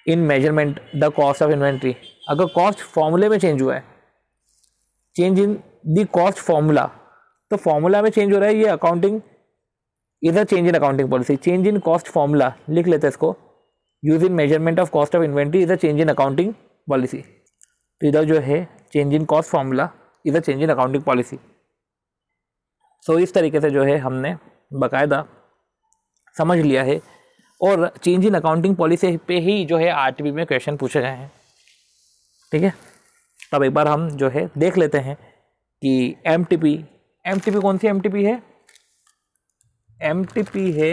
in measurement the cost of inventory. अगर कॉस्ट फॉर्मूले में चेंज हुआ है, change in the cost formula, तो फॉर्मूला में चेंज हो रहा है, ये accounting is a change in accounting policy. Change in cost formula लिख लेते हैं इसको, use in measurement of cost of inventory is a change in accounting policy. तो इधर जो है change in cost formula is a change in accounting policy. So इस तरीके से जो है हमने बाकायदा समझ लिया है, और चेंज इन अकाउंटिंग पॉलिसी पे ही जो है आरटीपी में क्वेश्चन पूछे गए हैं। ठीक है, तब एक बार हम जो है देख लेते हैं कि एमटीपी कौन सी एमटीपी है। एमटीपी है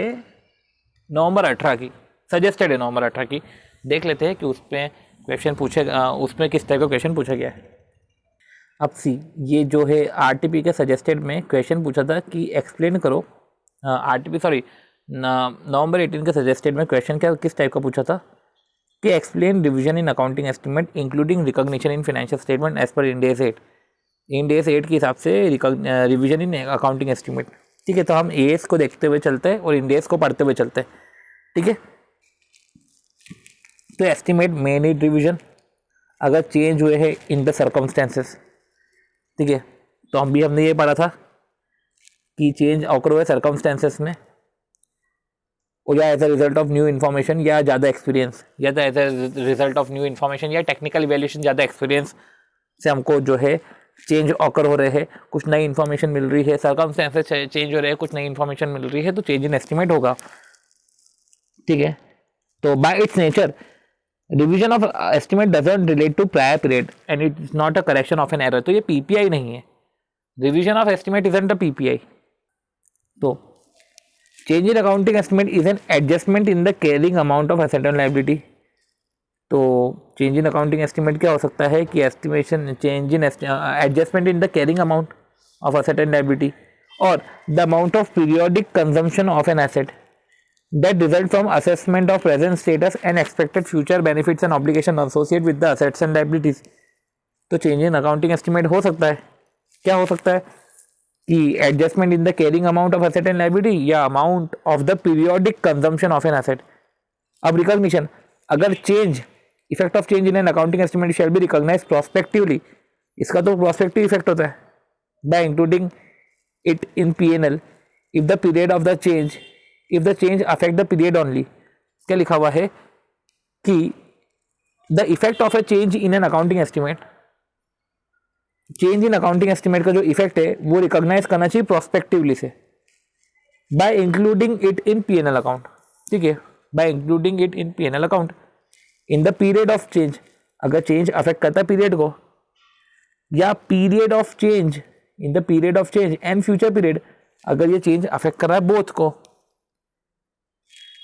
नवंबर 18 की, सजेस्टेड है नवंबर 18 की। देख लेते हैं कि उस पर क्वेश्चन उसमें किस टाइप का क्वेश्चन पूछा गया है। अब सी, ये जो है आरटीपी के सजेस्टेड में क्वेश्चन पूछा था कि एक्सप्लेन करो, नवंबर 18 के सजेस्टेड में क्वेश्चन क्या किस टाइप का पूछा था कि explain revision in accounting estimate including recognition in financial statement as per Ind AS 8। Ind AS 8 के हिसाब से रिवीजन इन अकाउंटिंग एस्टिमेट। ठीक है, तो हम AS को देखते हुए चलते हैं और इंड AS को पढ़ते हुए चलते हैं। ठीक है, तो एस्टिमेट में नीड रिवीजन अगर चेंज हुए हैं इन द सर्कमस्टेंसेस। ठीक है, तो हमने ये पढ़ा था कि चेंज ऑकर हुए सर्कमस्टेंसेस में, और या as a result of new information या ज़्यादा एक्सपीरियंस, या तो as a result of new information या टेक्निकल इवैल्यूएशन, ज़्यादा एक्सपीरियंस से हमको जो है चेंज ऑकर हो रहे हैं, कुछ नई इन्फॉर्मेशन मिल रही है, सर्कमस्टेंसेस चेंज हो रहे हैं, कुछ नई इन्फॉर्मेशन मिल रही है, तो चेंज इन एस्टिमेट होगा। ठीक है, तो by its nature revision of estimate doesn't relate to prior period and it is not a correction of an error. तो ये पीपीआई नहीं है, revision of estimate isn't a PPI. तो change in accounting estimate is an adjustment in the carrying amount of asset and liability. तो चेंज इन अकाउंटिंग एस्टिमेट क्या हो सकता है कि estimation change in adjustment in the carrying amount of asset and liability और the amount of periodic consumption of an asset that result from assessment of present status and expected future benefits and obligation associated with the assets and liabilities। तो चेंज इन अकाउंटिंग एस्टिमेट हो सकता है, क्या हो सकता है कि adjustment in the carrying amount of asset and liability या amount of the periodic consumption of an asset. अब रिकॉग्निशन, अगर change effect of change in an accounting estimate shall be recognise prospectively, इसका तो प्रोस्पेक्टिव इफेक्ट होता है by including it in P&L if the period of the change if the change affect the period only. क्या लिखा हुआ है कि the effect of A change in an accounting estimate change in accounting estimate का जो इफेक्ट है वो रिकॉग्नाइज करना चाहिए प्रोस्पेक्टिवली से, by including it in PNL account. ठीक है, by including it in PNL account in the period of change, अगर चेंज अफेक्ट करता है पीरियड को, या period of change, in the period of change and future period, अगर ये चेंज अफेक्ट कर रहा है बोथ को।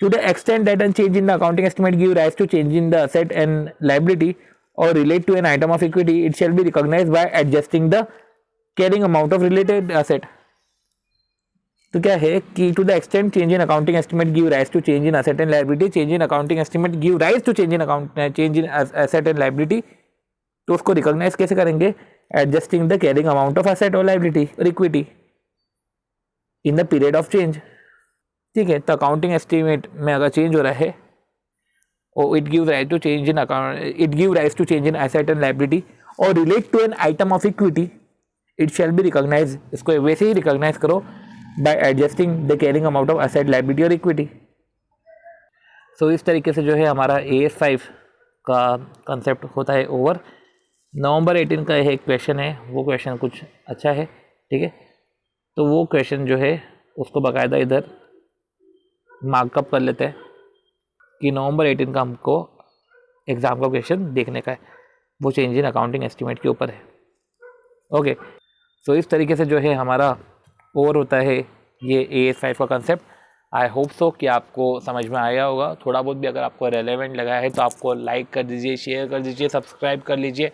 To the extent that an change in the accounting estimate give rise to change in the asset and liability और relate to an item of equity, it shall be recognised by adjusting the carrying amount of related asset. तो क्या है कि to the extent change in accounting estimate give rise to change in asset and liability, change in accounting estimate give rise to change in asset and liability, तो उसको रिकॉग्नाइज कैसे करेंगे? Adjusting the carrying amount of asset और लायबिलिटी और equity in the period of change. ठीक है, तो अकाउंटिंग एस्टिमेट में अगर चेंज हो रहा है और it give rise to change in account, it give rise to change in asset and liability और relate to an item of equity, it shall be recognise, इसको वैसे ही रिकॉग्नाइज करो by adjusting the carrying amount of asset liability और इक्विटी। सो इस तरीके से जो है हमारा AS5 का कंसेप्ट होता है ओवर। नवंबर 18 का एक क्वेश्चन है, वो क्वेश्चन कुछ अच्छा है। ठीक है, तो वो क्वेश्चन जो है उसको बाकायदा इधर मार्कअप कर लेते हैं कि नवंबर 18 का हमको एग्ज़ाम का क्वेश्चन देखने का है, वो चेंज इन अकाउंटिंग एस्टिमेट के ऊपर है। ओके, सो इस तरीके से जो है हमारा ओवर होता है ये AS5 का कंसेप्ट। आई होप सो कि आपको समझ में आया होगा। थोड़ा बहुत भी अगर आपको रेलेवेंट लगा है तो आपको लाइक कर दीजिए, शेयर कर दीजिए, सब्सक्राइब कर लीजिए,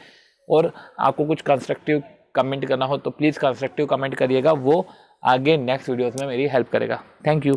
और आपको कुछ कंस्ट्रक्टिव कमेंट करना हो तो प्लीज़ कंस्ट्रक्टिव कमेंट करिएगा, वो आगे नेक्स्ट वीडियोस में मेरी हेल्प करेगा। Thank you.